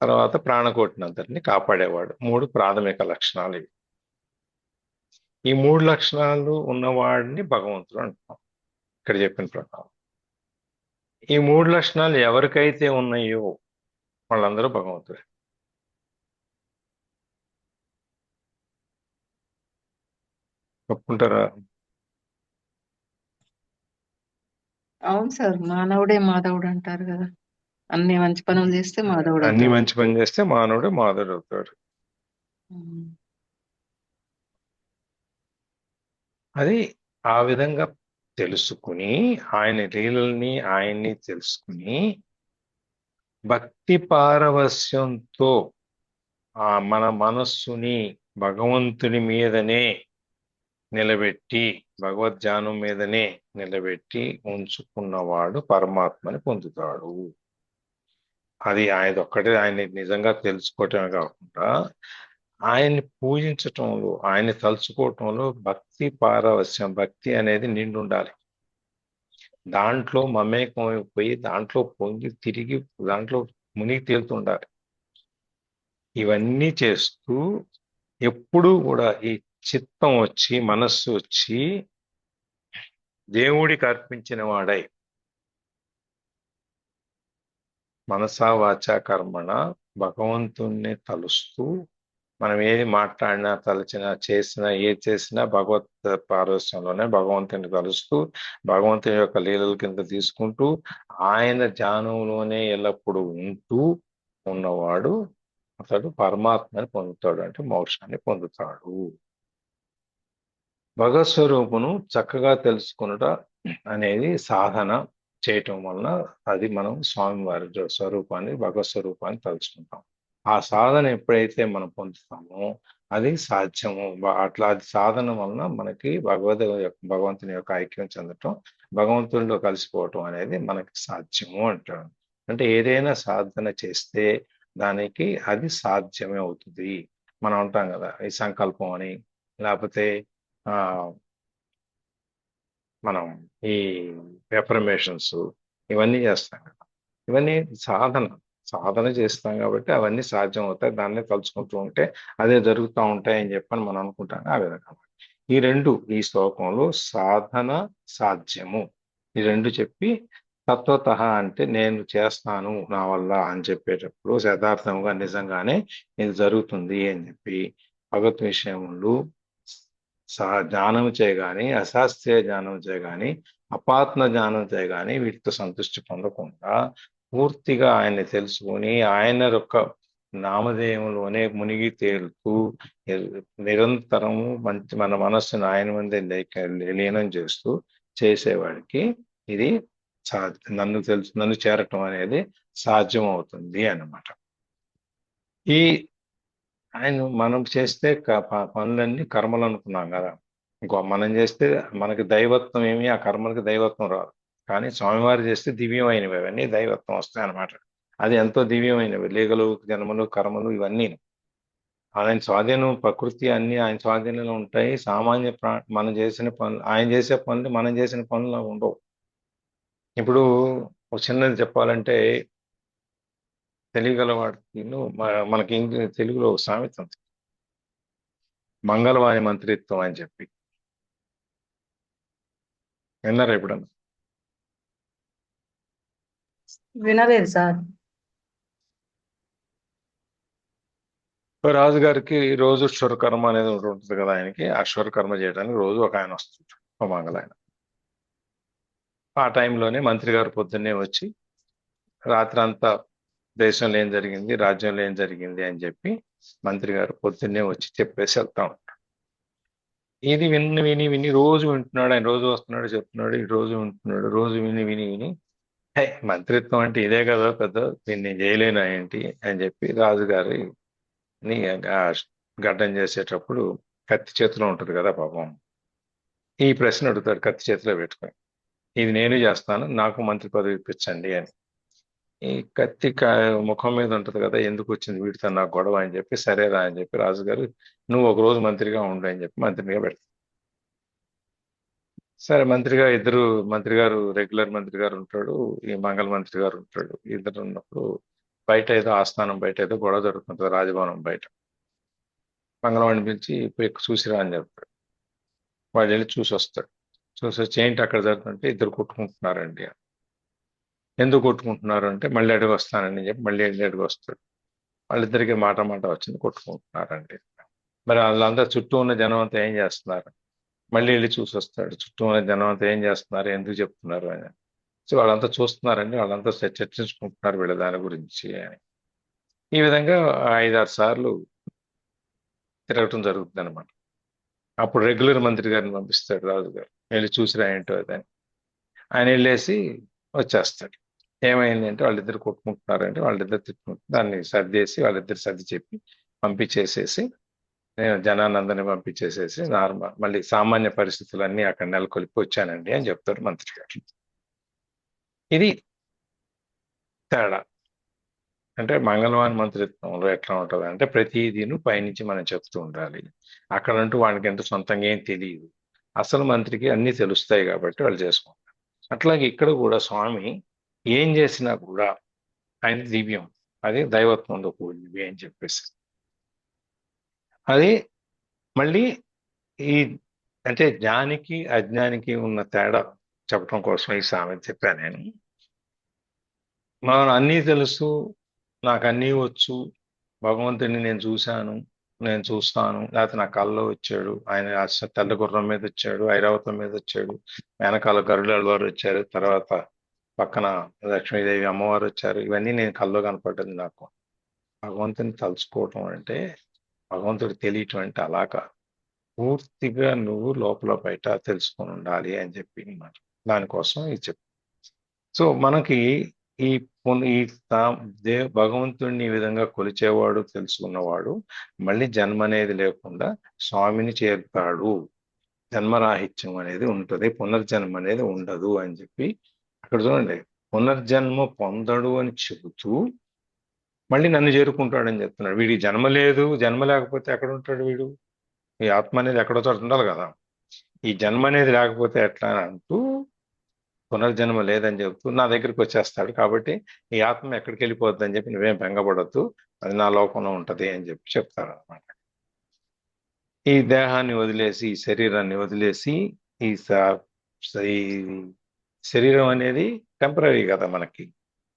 తర్వాత ప్రాణకోటినంతటిని కాపాడేవాడు. 3 ప్రాథమిక లక్షణాలు ఇవి. ఈ 3 లక్షణాలు ఉన్నవాడిని భగవంతుడు అంటాం ఇక్కడ చెప్పిన ప్రకారం. ఈ 3 లక్షణాలు ఎవరికైతే ఉన్నాయో వాళ్ళందరూ భగవంతుడే. ఒప్పుకుంటారా? అవును సార్, మానవుడే మాధవుడు అంటారు కదా. అన్ని మంచి పనులు చేస్తే మాధవుడు అన్ని అవుతాడు. మంచి పని చేస్తే మానవుడు మాధవుడు అవుతాడు. ఉమ్. అది ఆ విధంగా తెలుసుకుని, ఆయన లీలల్ని ఆయన్ని తెలుసుకుని భక్తి పారవస్యంతో మన మనస్సుని భగవంతుని మీదనే నిలబెట్టి, భగవద్ధ్యానం మీదనే నిలబెట్టి ఉంచుకున్నవాడు పరమాత్మని పొందుతాడు. అది ఆయన ఒక్కటే, ఆయన్ని నిజంగా తెలుసుకోవటమే కాకుండా ఆయన్ని పూజించటంలో, ఆయన్ని తలుచుకోవటంలో భక్తి పారవస్యం, భక్తి అనేది నిండి ఉండాలి. దాంట్లో మమేకం అయిపోయి, దాంట్లో పొంగి తిరిగి, దాంట్లో మునిగి తేలుతుండాలి. ఇవన్నీ చేస్తూ ఎప్పుడూ కూడా ఈ చిత్తం వచ్చి, మనస్సు వచ్చి దేవుడికి అర్పించిన వాడై, మనసా వాచా కర్మణ భగవంతుణ్ణి తలుస్తూ, మనం ఏది మాట్లాడినా, తలచినా, చేసినా, ఏది చేసినా భగవత్ పారవస్యంలోనే భగవంతుని తలుస్తూ, భగవంతుని యొక్క లీలల కింద తీసుకుంటూ, ఆయన ధ్యానంలోనే ఎల్లప్పుడూ ఉంటూ ఉన్నవాడు అతడు పరమాత్మని పొందుతాడు, అంటే మోక్షాన్ని పొందుతాడు. భగవత్ స్వరూపును చక్కగా తెలుసుకునుట అనేది సాధన చేయటం వలన అది మనం స్వామివారి స్వరూపాన్ని, భగవత్ స్వరూపాన్ని తలుచుకుంటాం. ఆ సాధన ఎప్పుడైతే మనం పొందుతామో అది సాధ్యము. అట్లా అది సాధన వలన మనకి భగవంతుని యొక్క ఐక్యం చెందటం, భగవంతుడిలో కలిసిపోవటం అనేది మనకి సాధ్యము అంటాడు. అంటే ఏదైనా సాధన చేస్తే దానికి అది సాధ్యమే అవుతుంది. మనం అంటాం కదా, ఈ సంకల్పం అని, లేకపోతే ఆ మనం ఈ ఎఫర్మేషన్స్ ఇవన్నీ చేస్తాం కదా. ఇవన్నీ సాధన చేస్తాం కాబట్టి అవన్నీ సాధ్యం అవుతాయి. దాన్నే తలుచుకుంటూ ఉంటే అదే జరుగుతూ ఉంటాయని చెప్పని మనం అనుకుంటాం. ఆ విధంగా ఈ శ్లోకంలో సాధన, సాధ్యము, ఈ రెండు చెప్పి తత్వతః అంటే నేను చేస్తాను నా వల్ల అని చెప్పేటప్పుడు యథార్థంగా నిజంగానే ఇది జరుగుతుంది అని చెప్పి, భగవత్ విషయములు జ్ఞానం చేయగాని, అశాస్త్రీయ జ్ఞానం చేయగాని, అపాత్మ జ్ఞానం చేయగాని వీటితో సంతృష్టి పొందకుండా పూర్తిగా ఆయన్ని తెలుసుకొని ఆయన యొక్క నామధేయంలోనే మునిగి తేలుతూ నిరంతరము మన మనస్సును ఆయన ముందే లీనం చేస్తూ చేసేవాడికి ఇది నన్ను చేరటం అనేది సాధ్యం అవుతుంది అన్నమాట. ఈ ఆయన మనం చేస్తే పనులన్నీ కర్మలు అనుకున్నాం కదా. మనం చేస్తే మనకి దైవత్వం ఏమి, ఆ కర్మలకి దైవత్వం రాదు. కానీ స్వామివారు చేస్తే దివ్యమైనవి, అవన్నీ దైవత్వం వస్తాయి అన్నమాట. అది ఎంతో దివ్యమైనవి, లీగలు, జన్మలు, కర్మలు ఇవన్నీ ఆయన స్వాధీనం. ప్రకృతి అన్ని ఆయన స్వాధీనంలో ఉంటాయి. సామాన్య మనం చేసిన పనులు, ఆయన చేసే పనులు మనం చేసిన పనులు ఉండవు. ఇప్పుడు ఒక చిన్నది చెప్పాలంటే, తెలియగలవాడికి మనకి తెలుగులో సామెత ఉంది, మంగళవాణి మంత్రిత్వం అని చెప్పి. విన్నారా ఎప్పుడన్నా? వినలేదు సార్. రాజుగారికి రోజు క్షురకర్మ అనేది ఉంటుంది కదా. ఆయనకి ఆ క్షురకర్మ చేయడానికి రోజు ఒక ఆయన వస్తుంది, ఒక మంగళ ఆయన. ఆ టైంలోనే మంత్రి గారు పొద్దున్నే వచ్చి రాత్రి అంతా దేశంలో ఏం జరిగింది, రాజ్యంలో ఏం జరిగింది అని చెప్పి మంత్రి గారు పొద్దున్నే వచ్చి చెప్పేసి వెళ్తా ఉంటాడు. ఇది విని విని విని రోజు వింటున్నాడు. ఆయన రోజు వస్తున్నాడు, చెప్తున్నాడు, ఈ రోజు వింటున్నాడు, రోజు విని విని విని "హే, మంత్రిత్వం అంటే ఇదే కదా పెద్ద, దీన్ని నేను చేయలేను ఏంటి" అని చెప్పి రాజుగారి గడ్డం చేసేటప్పుడు కత్తి చేతిలో ఉంటుంది కదా పాపం, ఈ ప్రశ్న అడుగుతాడు కత్తి చేతిలో పెట్టుకొని, ఇది నేను చేస్తాను, నాకు మంత్రి పదవి ఇప్పించండి అని. ఈ కత్తి ముఖం మీద ఉంటది కదా, ఎందుకు వచ్చింది వీటితో నాకు గొడవ అని చెప్పి, సరేరా అని చెప్పి రాజుగారు నువ్వు ఒక రోజు మంత్రిగా ఉండు అని చెప్పి మంత్రిగా పెడతారు. సరే మంత్రిగా మంత్రి గారు రెగ్యులర్ మంత్రి గారు ఉంటాడు, ఈ మంగళ మంత్రి గారు ఉంటాడు. ఇద్దరు ఉన్నప్పుడు బయట ఏదో ఆస్థానం బయట ఏదో గొడవ జరుగుతుంటుంది రాజభవనం బయట. మంగళవాడిని పిలిచి పోయి చూసిరా అని చెప్తాడు. వాడు వెళ్ళి చూసి వస్తాడు. చూసి వచ్చి ఏంటి అక్కడ జరుగుతుంటే ఇద్దరు కొట్టుకుంటున్నారండి. ఎందుకు కొట్టుకుంటున్నారు అంటే మళ్ళీ అడిగి వస్తానని చెప్పి మళ్ళీ అడిగి వస్తాడు. వాళ్ళిద్దరికి మాట వచ్చింది, కొట్టుకుంటున్నారండి. మరి వాళ్ళంతా చుట్టూ ఉన్న జనం అంతా ఏం చేస్తున్నారు, మళ్ళీ వెళ్ళి చూసి వస్తాడు. చుట్టూ ఉన్న జనం అంతా ఏం చేస్తున్నారు, ఎందుకు చెప్తున్నారు అని. సో వాళ్ళంతా చూస్తున్నారండి, వాళ్ళంతా చర్చించుకుంటున్నారు వీళ్ళ దాని గురించి అని. ఈ విధంగా 5-6 సార్లు తిరగటం జరుగుతుంది అనమాట. అప్పుడు రెగ్యులర్ మంత్రి గారిని పంపిస్తాడు రాజుగారు, వెళ్ళి చూసిరా ఏంటో అదని. ఆయన వెళ్ళేసి వచ్చేస్తాడు. ఏమైంది అంటే వాళ్ళిద్దరు కొట్టుకుంటున్నారంటే వాళ్ళిద్దరు తిట్టుకుంటున్నారు. దాన్ని సర్దేసి వాళ్ళిద్దరు సర్ది చెప్పి పంపించేసేసి, నేను జనానందరిని పంపించేసేసి నార్మల్ మళ్ళీ సామాన్య పరిస్థితులన్నీ అక్కడ నెలకొల్పి వచ్చానండి అని చెప్తాడు మంత్రి గారు. ఇది తేడా. అంటే మంగళవాన్ మంత్రిత్వంలో ఎట్లా ఉంటుంది అంటే ప్రతిదీను పైనుంచి మనం చెప్తూ ఉండాలి. అక్కడంటూ వాడికి ఎంత సొంతంగా ఏం తెలియదు, అసలు మంత్రికి అన్నీ తెలుస్తాయి కాబట్టి వాళ్ళు చేసుకుంటారు. అట్లాగే ఇక్కడ కూడా స్వామి ఏం చేసినా కూడా ఆయన దివ్యం, అది దైవత్వంతో కూడినవి అని చెప్పేసి. అది మళ్ళీ ఈ అంటే జ్ఞానికి అజ్ఞానికి ఉన్న తేడా చెప్పడం కోసం ఈ సామెత చెప్పాను నేను. మనం అన్నీ తెలుసు, నాకు అన్నీ వచ్చు, భగవంతుడిని నేను చూశాను, నేను చూస్తాను, లేకపోతే నా కల్లో వచ్చాడు, ఆయన తెల్ల గుర్రం మీద వచ్చాడు, ఐరావతం మీద వచ్చాడు, వెనకాల గరుడాళ్ళ వారు వచ్చారు, తర్వాత పక్కన లక్ష్మీదేవి అమ్మవారు వచ్చారు, ఇవన్నీ నేను కల్లో కనపడ్డది నాకు. భగవంతుని తలుచుకోవటం అంటే, భగవంతుడు తెలియటం అంటే అలాగా పూర్తిగా నువ్వు లోపల బయట తెలుసుకొని ఉండాలి అని చెప్పి అన్నమాట. దానికోసం ఇది చెప్పు. సో మనకి ఈ భగవంతుడిని ఈ విధంగా కొలిచేవాడు, తెలుసుకున్నవాడు మళ్ళీ జన్మ అనేది లేకుండా స్వామిని చేరుతాడు. జన్మరాహిత్యం అనేది ఉంటుంది, పునర్జన్మ అనేది ఉండదు అని చెప్పి అక్కడ చూడండి. పునర్జన్మ పొందడు అని చెబుతూ మళ్ళీ నన్ను చేరుకుంటాడని చెప్తున్నాడు. వీడికి జన్మ లేదు, జన్మ లేకపోతే ఎక్కడ ఉంటాడు వీడు? ఈ ఆత్మ అనేది ఎక్కడో చోట ఉండాలి కదా. ఈ జన్మ అనేది లేకపోతే ఎట్లా అని అంటూ పునర్జన్మ లేదని చెబుతూ నా దగ్గరికి వచ్చేస్తాడు. కాబట్టి ఈ ఆత్మ ఎక్కడికి వెళ్ళిపోద్ది అని చెప్పి నువ్వేం బెంగపడద్దు, అది నా లోకంలో ఉంటది అని చెప్పి చెప్తాడు అనమాట. ఈ దేహాన్ని వదిలేసి, ఈ శరీరాన్ని వదిలేసి, ఈ శరీరం అనేది టెంపరీ కదా మనకి.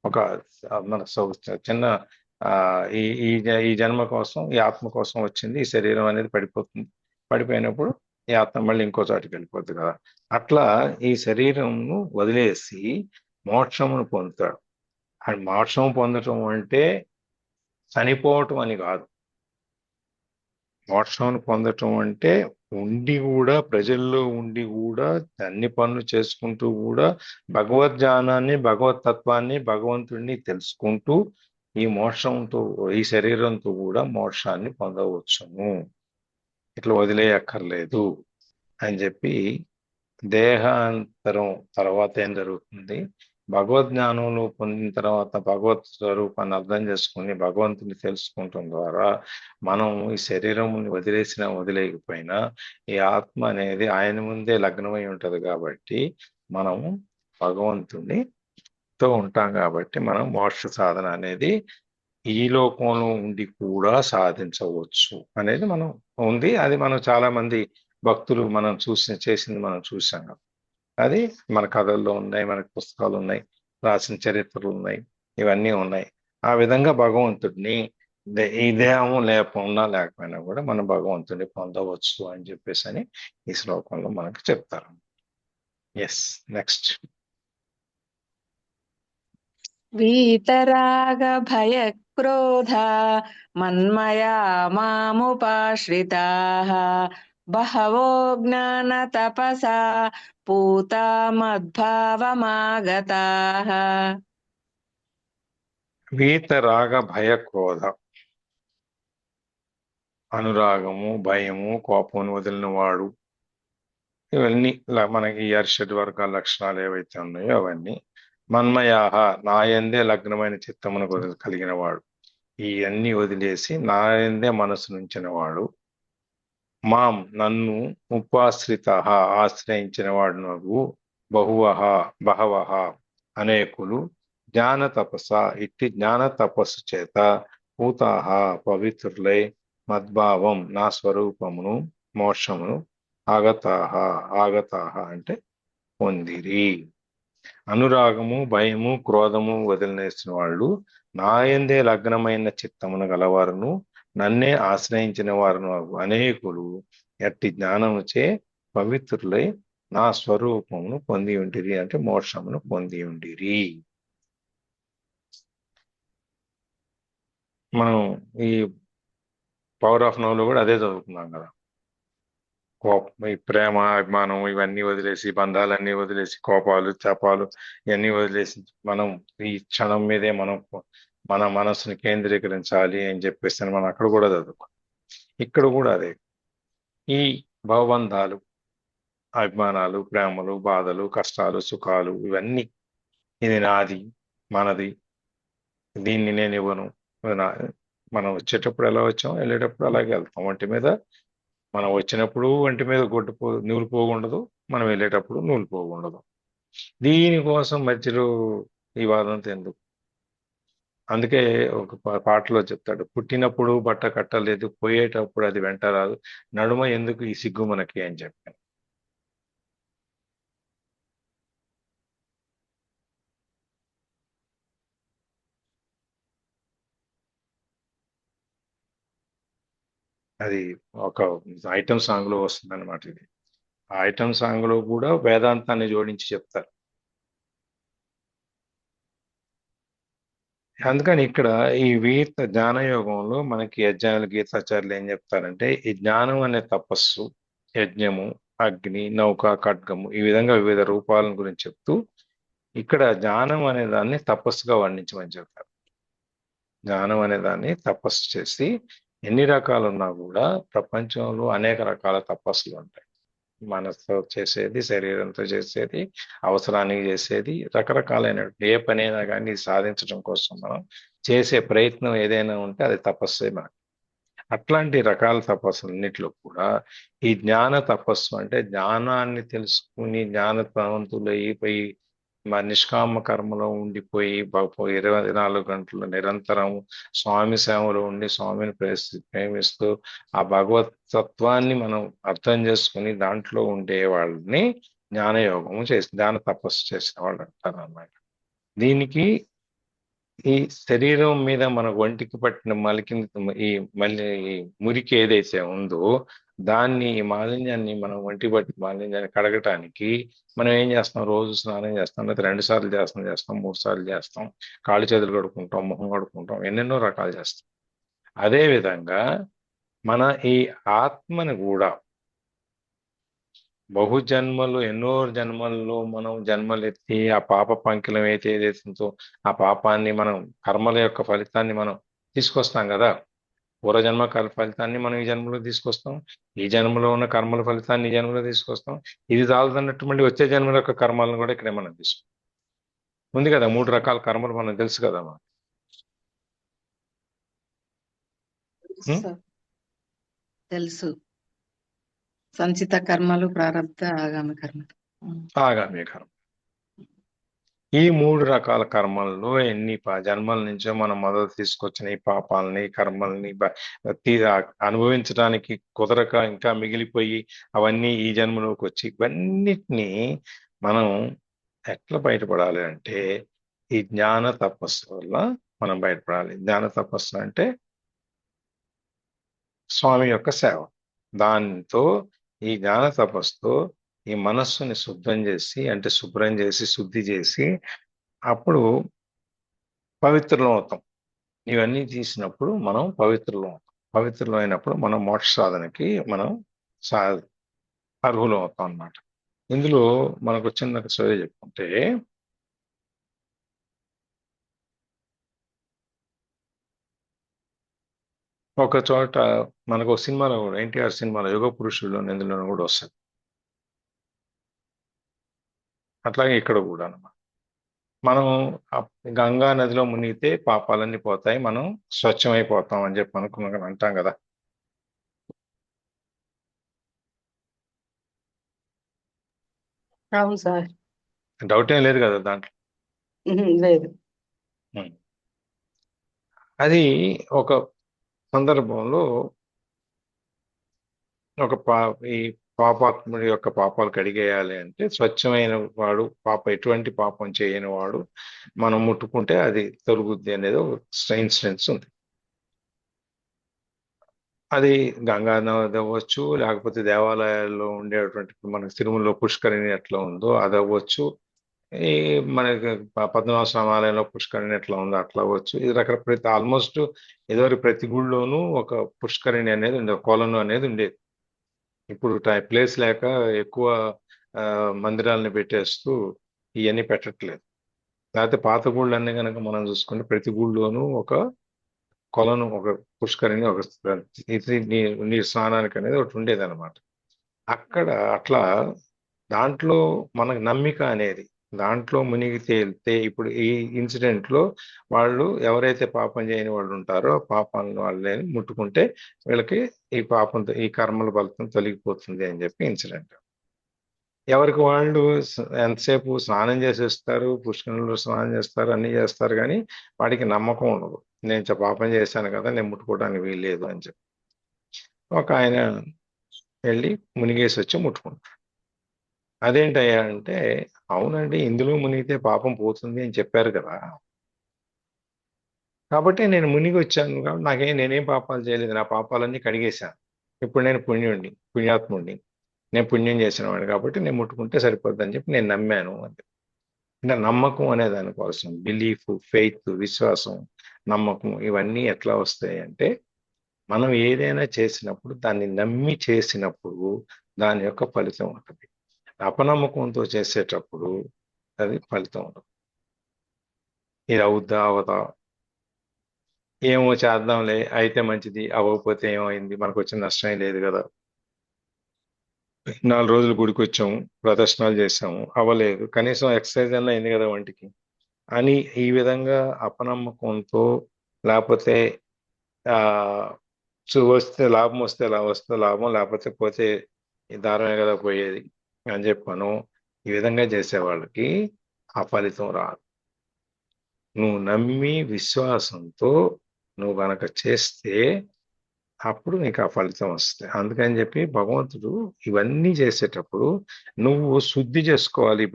ఒక మన చిన్న ఈ ఈ జన్మ కోసం, ఈ ఆత్మ కోసం వచ్చింది. ఈ శరీరం అనేది పడిపోతుంది, పడిపోయినప్పుడు ఈ ఆత్మ మళ్ళీ ఇంకో చోటికి వెళ్ళిపోద్ది కదా. అట్లా ఈ శరీరంను వదిలేసి మోక్షమును పొందుతాడు. అండ్ మోక్షం పొందటం అంటే చనిపోవటం అని కాదు. మోక్షం పొందటం అంటే ఉండి కూడా, ప్రజల్లో ఉండి కూడా, అన్ని పనులు చేసుకుంటూ కూడా భగవద్జ్ఞానాన్ని, భగవతత్వాన్ని, భగవంతుడిని తెలుసుకుంటూ ఈ మోక్షంతో, ఈ శరీరంతో కూడా మోక్షాన్ని పొందవచ్చును, ఇట్లా వదిలేయక్కర్లేదు అని చెప్పి. దేహాంతరం తర్వాత ఏం జరుగుతుంది? భగవద్జ్ఞానంలో పొందిన తర్వాత భగవత్ స్వరూపాన్ని అర్థం చేసుకుని భగవంతుని తెలుసుకుంటం ద్వారా మనం ఈ శరీరం వదిలేసినా వదిలేకపోయినా ఈ ఆత్మ అనేది ఆయన ముందే లగ్నమై ఉంటది కాబట్టి మనము భగవంతునితో ఉంటాం. కాబట్టి మనం మోక్ష సాధన అనేది ఈ లోకంలో ఉండి కూడా సాధించవచ్చు అనేది మనం ఉంది. అది మనం చాలా మంది భక్తులు మనం చేసింది మనం చూసాం. అది మన కథల్లో ఉన్నాయి, మనకు పుస్తకాలు ఉన్నాయి, రాసిన చరిత్రలు ఉన్నాయి, ఇవన్నీ ఉన్నాయి. ఆ విధంగా భగవంతుడిని ఈ దేహము లేకపోయినా కూడా మనం భగవంతుడిని పొందవచ్చు అని చెప్పేసి అని ఈ శ్లోకంలో మనకు చెప్తారు. Yes, next. వీతరాగ భయక్రోధ మన్మయా మాముపాశ్రితాః బహవో జ్ఞాన తపసా పూతా మద్భావమాగతాః. వీతరాగ భయ క్రోధ, అనురాగము, భయము, కోపం వదిలిన వాడు, ఇవన్నీ మనకి ఈ అరిషడ్ వర్గాల లక్షణాలు ఏవైతే ఉన్నాయో అవన్నీ. మన్మయాహ, నాయందే లగ్నమైన చిత్తమును కలిగిన వాడు, ఇవన్నీ వదిలేసి నాయందే మనసు నుంచిన వాడు. మాం, నన్ను, ఉపాశ్రిత, ఆశ్రయించిన వాడు నాకు. బహవః, అనేకులు. జ్ఞాన తపస, ఇట్టి జ్ఞాన తపస్సు చేత పూతాహ, పవిత్రులై మద్భావం, నా స్వరూపమును, మోక్షమును ఆగతాహ అంటే పొందిరి. అనురాగము, భయము, క్రోధము వదిలినేసిన వాళ్ళు, నాయందే లగ్నమైన చిత్తమును గలవారును, నన్నే ఆశ్రయించిన వారును అనేకులు ఎట్టి జ్ఞానముచే పవిత్రులై నా స్వరూపమును పొంది ఉండిరి అంటే మోక్షమును పొంది ఉండిరి. మనం ఈ పవర్ ఆఫ్ నవ్ లో కూడా అదే చదువుకున్నాం కదా. కోపం, ఈ ప్రేమ, అభిమానం ఇవన్నీ వదిలేసి, బంధాలన్నీ వదిలేసి, కోపాలు, చాపాలు ఇవన్నీ వదిలేసి మనం ఈ క్షణం మీదే మన మనసుని కేంద్రీకరించాలి అని చెప్పేసి మనం అక్కడ కూడా చదువుకోం. ఇక్కడ కూడా అదే. ఈ భవబంధాలు, అభిమానాలు, ప్రేమలు, బాధలు, కష్టాలు, సుఖాలు ఇవన్నీ, ఇది నాది, మనది, దీన్ని నేను ఇవ్వను. మనం వచ్చేటప్పుడు ఎలా వచ్చాం, వెళ్ళేటప్పుడు అలాగే వెళ్తాం. ఒంటి మీద మనం వచ్చినప్పుడు ఒంటి మీద నూలు పోగుండదు, మనం వెళ్ళేటప్పుడు నూలు పోగుండదు. దీనికోసం మధ్యలో ఈ వాదంతో ఎందుకు? అందుకే ఒక పాటలో చెప్తాడు, పుట్టినప్పుడు బట్ట కట్టలేదు, పోయేటప్పుడు అది వెంట రాదు, నడుమ ఎందుకు ఈ సిగ్గు మనకి అని చెప్పాను. అది ఒక ఐటమ్ సాంగ్ లో వస్తుంది అనమాట. ఇది ఆ ఐటమ్ సాంగ్ లో కూడా వేదాంతాన్ని జోడించి చెప్తారు. అందుకని ఇక్కడ ఈ జ్ఞానయోగంలో మనకి యజ్ఞానులు, గీతాచార్యులు ఏం చెప్తారంటే, ఈ జ్ఞానం అనే తపస్సు, యజ్ఞము, అగ్ని, నౌక, ఖడ్గము ఈ విధంగా వివిధ రూపాలను గురించి చెప్తూ ఇక్కడ జ్ఞానం అనే దాన్ని తపస్సుగా వర్ణించమని చెప్తారు. జ్ఞానం అనే దాన్ని తపస్సు చేసి, ఎన్ని రకాలు ఉన్నా కూడా ప్రపంచంలో అనేక రకాల తపస్సులు ఉంటాయి. మనసుతో చేసేది, శరీరంతో చేసేది, అవసరానికి చేసేది, రకరకాలైన ఏ పనైనా కానీ సాధించడం కోసం మనం చేసే ప్రయత్నం ఏదైనా ఉంటే అది తపస్సే మనకి. అట్లాంటి రకాల తపస్సులన్నిటిలో కూడా ఈ జ్ఞాన తపస్సు అంటే జ్ఞానాన్ని తెలుసుకుని జ్ఞానవంతులైపోయి నిష్కామ కర్మలో ఉండిపోయి 24 గంటలు నిరంతరం స్వామి సేవలో ఉండి స్వామిని ప్రేమిస్తూ ఆ భగవత్ తత్వాన్ని మనం అర్థం చేసుకుని దాంట్లో ఉండే వాళ్ళని జ్ఞానయోగము జ్ఞాన తపస్సు చేసిన వాళ్ళు అంటారు అన్నమాట. దీనికి ఈ శరీరం మీద మన ఒంటికి పట్టిన ఈ మురికి ఏదైతే ఉందో దాన్ని, ఈ మాలిన్యాన్ని, మనం ఒంటి పట్టి మాలిన్యాన్ని కడగటానికి మనం ఏం చేస్తాం? రోజు స్నానం చేస్తాం, లేదా 2 సార్లు చేస్తాం, 3 సార్లు చేస్తాం, కాళ్ళు చేతులు కడుక్కుంటాం, ముఖం కడుక్కుంటాం, ఎన్నెన్నో రకాలు చేస్తాం. అదే విధంగా మన ఈ ఆత్మని కూడా బహుజన్మలు, ఎన్నో జన్మల్లో మనం జన్మలెత్తి ఆ పాప పంకిలం ఏదైతుందో ఆ పాపాన్ని మనం, కర్మల యొక్క ఫలితాన్ని మనం తీసుకొస్తాం కదా. పూర్వజన్మ ఫలితాన్ని మనం ఈ జన్మలో తీసుకొస్తాం, ఈ జన్మలో ఉన్న కర్మల ఫలితాన్ని ఈ జన్మలో తీసుకొస్తాం. ఇది చాలదన్నట్టు మళ్ళీ వచ్చే జన్మల యొక్క కర్మలను కూడా ఇక్కడే మనం తీసుకుంటాం. ఉంది కదా 3 రకాల కర్మలు, మనకు తెలుసు కదా. తెలుసు. సంచిత కర్మలు, ప్రారబ్ధ, ఆగామి కర్మలు. ఆగామి కర్మ. ఈ 3 రకాల కర్మల్లో ఎన్ని జన్మల నుంచో మనం మొదలు తీసుకొచ్చిన ఈ పాపాలని, కర్మల్ని అనుభవించడానికి కుదరక ఇంకా మిగిలిపోయి అవన్నీ ఈ జన్మలోకి వచ్చి ఇవన్నిటినీ మనం ఎట్లా బయటపడాలి అంటే ఈ జ్ఞాన తపస్సు వల్ల మనం బయటపడాలి. జ్ఞాన తపస్సు అంటే స్వామి యొక్క సేవ. దాంతో ఈ జ్ఞాన తపస్సుతో ఈ మనస్సుని శుద్ధం చేసి, అంటే శుభ్రం చేసి, శుద్ధి చేసి, అప్పుడు పవిత్రులం అవుతాం. ఇవన్నీ తీసినప్పుడు మనం పవిత్రులం అవుతాం. పవిత్రులం అయినప్పుడు మనం మోక్ష సాధనకి మనం సా అర్హులం అవుతాం అన్నమాట. ఇందులో మనకు చిన్న స్టోరీ చెప్పుకుంటే, ఒక చోట మనకు ఒక సినిమాలో కూడా ఎన్టీఆర్ సినిమాలో యుగ పురుషుల్లో ఇందులో కూడా వస్తుంది. అట్లాగే ఇక్కడ కూడా అన్నమాట. మనం గంగా నదిలో మునిగితే పాపాలన్నీ పోతాయి, మనం స్వచ్ఛమైపోతాం అని చెప్పి అనుకున్నాం అంటాం కదా. అవును సార్. డౌట్ ఏం లేదు కదా దాంట్లో. లేదు. ఉం. అది ఒక సందర్భంలో ఒక ఈ పాపాత్ముడి యొక్క పాపాలు కడిగేయాలి అంటే స్వచ్ఛమైన వాడు, ఎటువంటి పాపం చేయని వాడు మనం ముట్టుకుంటే అది తొలుగుద్ది అనేది ఒక ఇన్సిడెన్స్ ఉంది. అది గంగా నది అవ్వచ్చు, లేకపోతే దేవాలయాల్లో ఉండేటువంటి మనకి తిరుమలలో పుష్కరిణి ఎట్లా ఉందో అది అవ్వచ్చు, ఈ మనకి పద్మనాభ ఆలయంలో పుష్కరిణి ఎట్లా ఉందో అట్లా అవ్వచ్చు. ఇది ప్రతి ఆల్మోస్ట్ ఇదివరకు ప్రతి గుళ్ళోనూ ఒక పుష్కరిణి అనేది ఉండేది, కొలను అనేది ఉండేది. ఇప్పుడు ప్లేస్ లేక ఎక్కువ మందిరాలని పెట్టేస్తూ ఇవన్నీ పెట్టట్లేదు. లేకపోతే పాత గుళ్ళన్నీ కనుక మనం చూసుకుంటే ప్రతి గుళ్ళోనూ ఒక కొలను, ఒక పుష్కరిణి, ఒక ఇది నీరు స్నానానికి అనేది ఒకటి ఉండేది అనమాట. అక్కడ అట్లా దాంట్లో మనకు నమ్మిక అనేది, దాంట్లో మునిగి తేలితే ఇప్పుడు ఈ ఇన్సిడెంట్ లో వాళ్ళు ఎవరైతే పాపం చేయని వాళ్ళు ఉంటారో పాపాలను వాళ్ళని ముట్టుకుంటే వీళ్ళకి ఈ పాపంతో ఈ కర్మల ఫలితం తొలగిపోతుంది అని చెప్పి ఇన్సిడెంట్. ఎవరికి వాళ్ళు ఎంతసేపు స్నానం చేసేస్తారు, పుష్కరంలో స్నానం చేస్తారు, అన్ని చేస్తారు, కానీ వాడికి నమ్మకం ఉండదు. నేను పాపం చేశాను కదా, నేను ముట్టుకోవడానికి వీల్లేదు అని చెప్పి. ఒక ఆయన వెళ్ళి మునిగేసి వచ్చి ముట్టుకుంటాడు. అదేంటయ్యా అంటే, అవునండి ఇందులో మునిగితే పాపం పోతుంది అని చెప్పారు కదా, కాబట్టి నేను మునిగి వచ్చాను కాబట్టి నేనేం పాపాలు చేయలేదు, నా పాపాలన్నీ కడిగేశాను, ఇప్పుడు నేను పుణ్యాత్ముడిని, నేను పుణ్యం చేసిన వాడిని కాబట్టి నేను ముట్టుకుంటే సరిపోద్ది అని చెప్పి నేను నమ్మాను అని. అంటే నమ్మకం అనే దానికోసం బిలీఫ్, ఫెయిత్, విశ్వాసం, నమ్మకం ఇవన్నీ ఎట్లా వస్తాయి అంటే, మనం ఏదైనా చేసినప్పుడు దాన్ని నమ్మి చేసినప్పుడు దాని యొక్క ఫలితం ఉంటుంది. అపనమ్మకంతో చేసేటప్పుడు అది ఫలితం ఉండదు. ఇది అవుద్దా అవదా, ఏమో చేద్దాంలే, అయితే మంచిది, అవ్వకపోతే ఏమైంది, మనకు వచ్చిన నష్టం లేదు కదా, 4 రోజులు గుడికి వచ్చాము, ప్రదర్శనలు చేసాము, అవ్వలేదు, కనీసం ఎక్సర్సైజ్ అన్నా అయింది కదా వంటికి అని ఈ విధంగా అపనమ్మకంతో, లేకపోతే ఆ వస్తే లాభం, వస్తే లాభం, లేకపోతే పోతే ఈ దారమే కదా పోయేది అని చెప్పాను, ఈ విధంగా చేసేవాళ్ళకి ఆ ఫలితం రాదు. నువ్వు నమ్మి విశ్వాసంతో నువ్వు గనక చేస్తే అప్పుడు నీకు ఆ ఫలితం వస్తుంది. అందుకని చెప్పి భగవంతుడు ఇవన్నీ చేసేటప్పుడు నువ్వు శుద్ధి చేసుకోవాలి,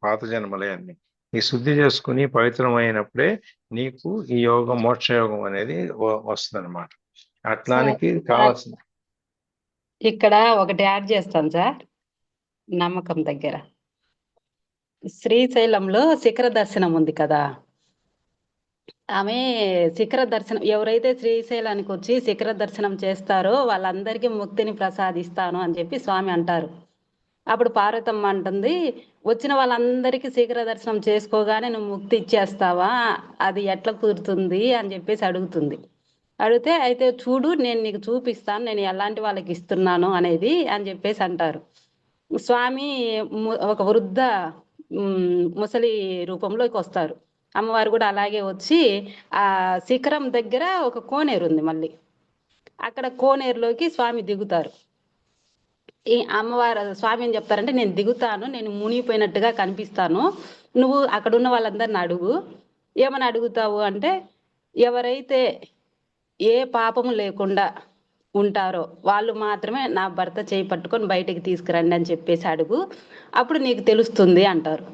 పాత జన్మలే అన్ని ఈ శుద్ధి చేసుకుని పవిత్రమైనప్పుడే నీకు ఈ యోగం, మోక్ష యోగం అనేది వస్తుంది అనమాట. అట్లానికి కావాల్సిన ఇక్కడ ఒకటి యాడ్ చేస్తాను సార్. నమ్మకం దగ్గర శ్రీశైలంలో శిఖర దర్శనం ఉంది కదా, ఆమె శిఖర దర్శనం ఎవరైతే శ్రీశైలానికి వచ్చి శిఖర దర్శనం చేస్తారో వాళ్ళందరికీ ముక్తిని ప్రసాదిస్తాను అని చెప్పి స్వామి అంటారు. అప్పుడు పార్వతమ్మ అంటుంది, వచ్చిన వాళ్ళందరికీ శిఖర దర్శనం చేసుకోగానే నువ్వు ముక్తి ఇచ్చేస్తావా, అది ఎట్లా కుదురుతుంది అని చెప్పేసి అడుగుతుంది. అడిగితే అయితే చూడు నేను నీకు చూపిస్తాను, నేను ఎలాంటి వాళ్ళకి ఇస్తున్నాను అనేది అని చెప్పేసి అంటారు. స్వామి ఒక వృద్ధ ముసలి రూపంలోకి వస్తారు. అమ్మవారు కూడా అలాగే వచ్చి ఆ శిఖరం దగ్గర ఒక కోనేరు ఉంది, మళ్ళీ అక్కడ కోనేరులోకి స్వామి దిగుతారు. ఈ అమ్మవారు స్వామి ఏం చెప్తారంటే, నేను దిగుతాను, నేను మునిగిపోయినట్టుగా కనిపిస్తాను, నువ్వు అక్కడ ఉన్న వాళ్ళందరిని అడుగు, ఏమని అడుగుతావు అంటే, ఎవరైతే ఏ పాపము లేకుండా ఉంటారో వాళ్ళు మాత్రమే నా భర్త చేయి పట్టుకొని బయటికి తీసుకురండి అని చెప్పేసి అడుగు, అప్పుడు నీకు తెలుస్తుంది అంటారు.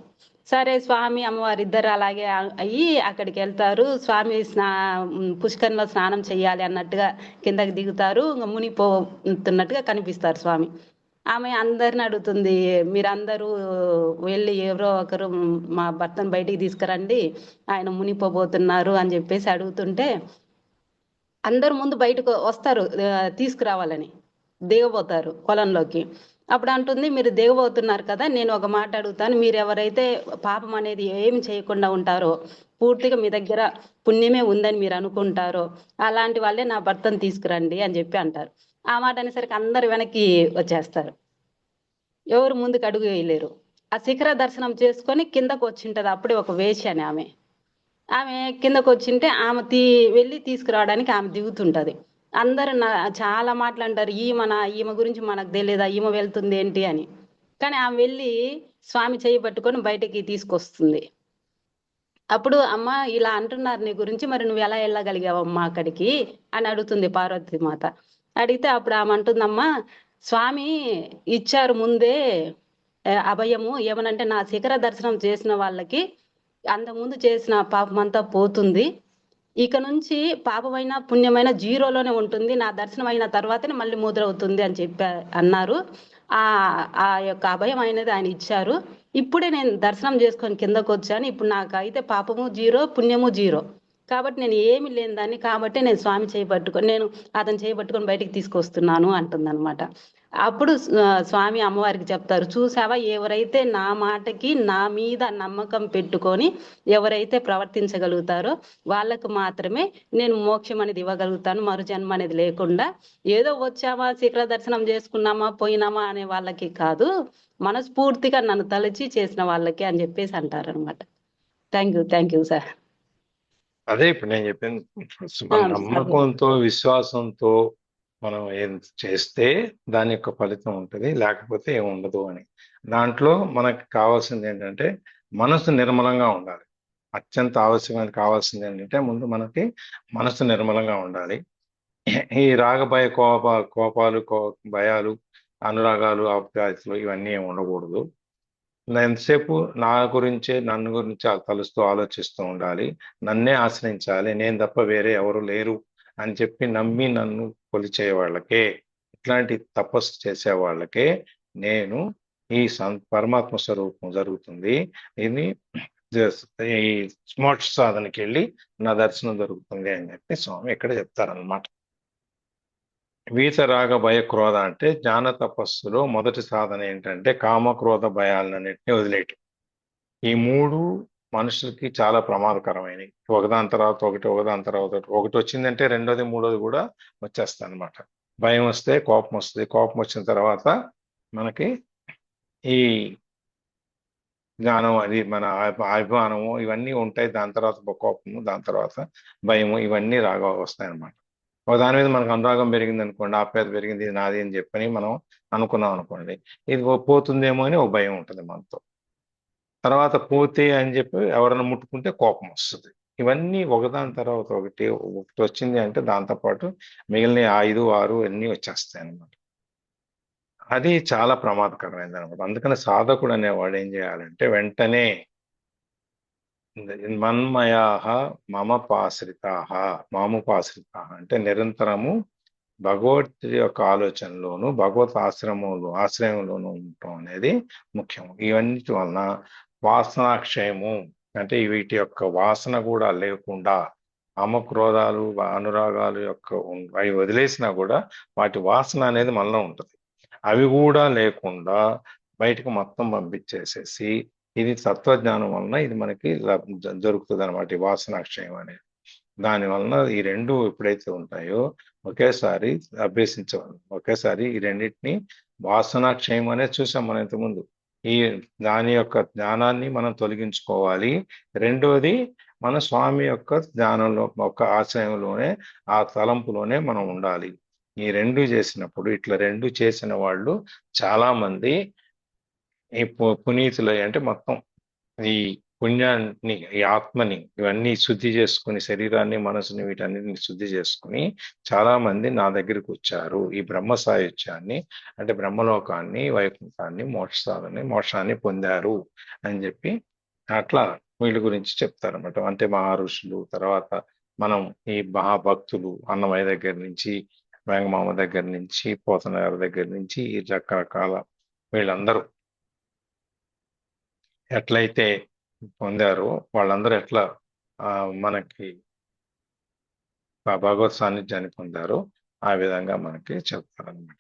సరే స్వామి అమ్మవారు ఇద్దరు అలాగే అయ్యి అక్కడికి వెళ్తారు. స్వామి పుష్కరంలో స్నానం చెయ్యాలి అన్నట్టుగా కిందకి దిగుతారు, మునిగిపోతున్నట్టుగా కనిపిస్తారు స్వామి. ఆమె అందరిని అడుగుతుంది, మీరందరూ వెళ్ళి ఎవరో ఒకరు మా భర్తను బయటికి తీసుకురండి, ఆయన మునిగిపోబోతున్నారు అని చెప్పేసి అడుగుతుంటే అందరు ముందు బయటకు వస్తారు తీసుకురావాలని, దిగబోతారు పొలంలోకి. అప్పుడు అంటుంది, మీరు దిగబోతున్నారు కదా, నేను ఒక మాట అడుగుతాను, మీరు ఎవరైతే పాపం అనేది ఏమి చేయకుండా ఉంటారో, పూర్తిగా మీ దగ్గర పుణ్యమే ఉందని మీరు అనుకుంటారో అలాంటి వాళ్ళే నా భర్తను తీసుకురండి అని చెప్పి అంటారు. ఆ మాట అనేసరికి అందరు వెనక్కి వచ్చేస్తారు, ఎవరు ముందుకు అడుగు వేయలేరు. ఆ శిఖర దర్శనం చేసుకొని కిందకు వచ్చింటది అప్పుడే ఒక వేశ్య అని ఆమె. ఆమె కిందకు వచ్చింటే ఆమె వెళ్ళి తీసుకురావడానికి ఆమె దిగుతుంటది. అందరు చాలా మాటలు అంటారు, ఈమె గురించి మనకు తెలియదా, ఈమె వెళ్తుంది ఏంటి అని. కానీ ఆమె వెళ్ళి స్వామి చేయి పట్టుకొని బయటికి తీసుకొస్తుంది. అప్పుడు అమ్మ ఇలా అంటున్నారు నీ గురించి, మరి నువ్వు ఎలా వెళ్ళగలిగావమ్మా అక్కడికి అని అడుగుతుంది పార్వతి మాత. అడిగితే అప్పుడు ఆమె అంటుందమ్మా, స్వామి ఇచ్చారు ముందే అభయము, ఏమనంటే నా శిఖర దర్శనం చేసిన వాళ్ళకి అంతకుముందు చేసిన పాపం అంతా పోతుంది, ఇక నుంచి పాపమైన పుణ్యమైన జీరోలోనే ఉంటుంది, నా దర్శనం అయిన తర్వాతనే మళ్ళీ ముద్రవుతుంది అని అన్నారు. ఆ యొక్క అభయం అనేది ఆయన ఇచ్చారు. ఇప్పుడే నేను దర్శనం చేసుకొని కిందకు వచ్చాను, ఇప్పుడు నాకు అయితే పాపము జీరో పుణ్యము జీరో, కాబట్టి నేను ఏమి లేని దాన్ని, కాబట్టి నేను స్వామి చేయబట్టుకొని నేను అతను చేయబట్టుకొని బయటికి తీసుకొస్తున్నాను అంటుందన్నమాట. అప్పుడు స్వామి అమ్మవారికి చెప్తారు, చూసావా, ఎవరైతే నా మాటకి నా మీద నమ్మకం పెట్టుకొని ఎవరైతే ప్రవర్తించగలుగుతారో వాళ్ళకు మాత్రమే నేను మోక్షం అనేది ఇవ్వగలుగుతాను, మరు జన్మ అనేది లేకుండా. ఏదో వచ్చామా శిఖర దర్శనం చేసుకున్నామా పోయినామా అనే వాళ్ళకి కాదు, మనస్ఫూర్తిగా నన్ను తలచి చేసిన వాళ్ళకి అని చెప్పేసి అంటారనమాట. Thank you sir. అదే ఇప్పుడు నేను చెప్పింది, మన నమ్మకంతో విశ్వాసంతో మనం ఏం చేస్తే దాని యొక్క ఫలితం ఉంటుంది, లేకపోతే ఏమి ఉండదు అని. దాంట్లో మనకి కావాల్సింది ఏంటంటే మనసు నిర్మలంగా ఉండాలి. అత్యంత ఆవశ్యమైన కావాల్సింది ఏంటంటే ముందు మనకి మనసు నిర్మలంగా ఉండాలి. ఈ రాగభయ కోపాలు భయాలు అనురాగాలు ఆప్యాయతలు ఇవన్నీ ఏమి ఉండకూడదు. ఎంతసేపు నన్ను గురించి తలుస్తూ ఆలోచిస్తూ ఉండాలి, నన్నే ఆశ్రయించాలి, నేను తప్ప వేరే ఎవరు లేరు అని చెప్పి నమ్మి నన్ను కొలిచే వాళ్ళకే, ఇట్లాంటి తపస్సు చేసే వాళ్ళకే నేను ఈ పరమాత్మ స్వరూపం జరుగుతుంది, ఇది ఈ మోక్ష సాధనకి వెళ్ళి నా దర్శనం జరుగుతుంది అని చెప్పి స్వామి ఇక్కడ చెప్తారనమాట. వీతరాగ భయ క్రోధ అంటే జ్ఞాన తపస్సులో మొదటి సాధన ఏంటంటే కామ క్రోధ భయాలన్నింటినీ వదిలేయటం. ఈ మూడు మనుషులకి చాలా ప్రమాదకరమైనవి. ఒకదాని తర్వాత ఒకదాని తర్వాత ఒకటి వచ్చిందంటే రెండోది మూడోది కూడా వచ్చేస్తాయి అనమాట. భయం వస్తే కోపం వస్తుంది, కోపం వచ్చిన తర్వాత మనకి ఈ జ్ఞానం, అది మన అభిమానము ఇవన్నీ ఉంటాయి, దాని తర్వాత కోపము, దాని తర్వాత భయము, ఇవన్నీ రాగా వస్తాయి అన్నమాట. ఒక దాని మీద మనకు అనురాగం పెరిగింది అనుకోండి, ఆప్యాయత పెరిగింది, ఇది నాది అని చెప్పని మనం అనుకున్నాం అనుకోండి, ఇది పోతుందేమో అని ఒక భయం ఉంటుంది మనతో. తర్వాత పోతే అని చెప్పి ఎవరైనా ముట్టుకుంటే కోపం వస్తుంది. ఇవన్నీ ఒకదాని తర్వాత ఒకటి వచ్చింది అంటే దాంతోపాటు మిగిలిన 5, 6 అన్నీ వచ్చేస్తాయి అన్నమాట. అది చాలా ప్రమాదకరమైనది అనమాట. అందుకని సాధకుడు అనేవాడు ఏం చేయాలంటే వెంటనే మన్మయాహ మమపాశ్రితాహ, మాముపాశ్రితాహ అంటే నిరంతరము భగవద్గీత యొక్క ఆలోచనలోను భగవత్ ఆశ్రయంలోనూ ఉండటం అనేది ముఖ్యం. ఇవన్నిటి వలన వాసనాక్షయము అంటే వీటి యొక్క వాసన కూడా లేకుండా, కామక్రోధాలు అనురాగాలు యొక్క అవి వదిలేసినా కూడా వాటి వాసన అనేది మనలో ఉంటుంది. అవి కూడా లేకుండా బయటకు మొత్తం పంపించేసేసి ఇది తత్వజ్ఞానం వలన ఇది మనకి దొరుకుతుంది అనమాట, ఈ వాసనాక్షయం అనేది. దాని వలన ఈ రెండు ఎప్పుడైతే ఉంటాయో ఒకేసారి అభ్యసించవాలి. ఒకేసారి ఈ రెండింటిని వాసనాక్షయం అనేది చూసాం మనం ఇంతకుముందు. ఈ దాని యొక్క జ్ఞానాన్ని మనం తొలగించుకోవాలి. రెండోది మన స్వామి యొక్క జ్ఞానంలో ఒక ఆశ్రయంలోనే ఆ తలంపులోనే మనం ఉండాలి. ఈ రెండు చేసినప్పుడు, ఇట్లా రెండు చేసిన వాళ్ళు చాలా మంది ఈ పునీతులు అంటే మొత్తం ఈ పుణ్యాన్ని, ఈ ఆత్మని ఇవన్నీ శుద్ధి చేసుకుని, శరీరాన్ని మనసుని వీటన్నిటిని శుద్ధి చేసుకుని చాలా మంది నా దగ్గరికి వచ్చారు. ఈ బ్రహ్మ సాయుధ్యాన్ని అంటే బ్రహ్మలోకాన్ని, వైకుంఠాన్ని, మోక్షాన్ని పొందారు అని చెప్పి అట్లా వీళ్ళ గురించి చెప్తారన్నమాట. అంటే మహర్షులు, తర్వాత మనం ఈ మహాభక్తులు అన్నమయ్య దగ్గర నుంచి వేంగమామ దగ్గర నుంచి పోతన గారి దగ్గర నుంచి ఈ రకరకాల వీళ్ళందరూ ఎట్లయితే పొందారో వాళ్ళందరూ ఎట్లా మనకి భగవత్ సాన్నిధ్యాన్ని పొందారో ఆ విధంగా మనకి చెప్తారనమాట.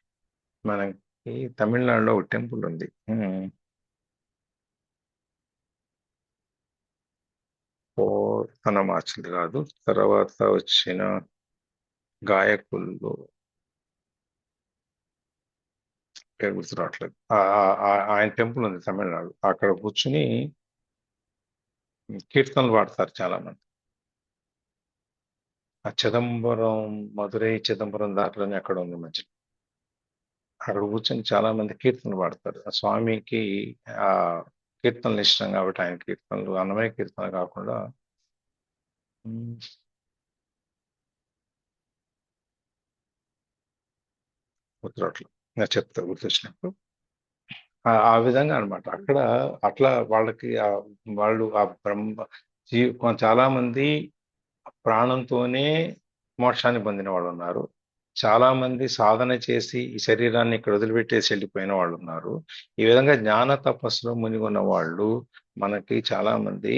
మనకి తమిళనాడులో ఒక టెంపుల్ ఉంది. పోతనమాచలి కాదు, తర్వాత వచ్చిన గాయకుల్లో పేరు గుర్తు రావట్లేదు. ఆయన టెంపుల్ ఉంది తమిళనాడు. అక్కడ కూర్చుని కీర్తనలు పాడతారు చాలా మంది. ఆ చిదంబరం, మధురై చిదంబరం దారిలోనే అక్కడ ఉంది మధ్య. అక్కడ కూర్చొని చాలా మంది కీర్తనలు పాడతారు. ఆ స్వామికి ఆ కీర్తనలు ఇష్టం కాబట్టి ఆయన కీర్తనలు అన్నమయ్య కీర్తన కాకుండా గుర్తురాట్లు, నేను చెప్తా గుర్తొచ్చినప్పుడు. ఆ విధంగా అన్నమాట. అక్కడ అట్లా వాళ్ళకి వాళ్ళు ఆ చాలా మంది ప్రాణంతోనే మోక్షాన్ని పొందిన వాళ్ళు ఉన్నారు. చాలా మంది సాధన చేసి ఈ శరీరాన్ని ఇక్కడ వదిలిపెట్టేసి వెళ్ళిపోయిన వాళ్ళు ఉన్నారు. ఈ విధంగా జ్ఞాన తపస్సులో మునిగొన్న వాళ్ళు మనకి చాలా మంది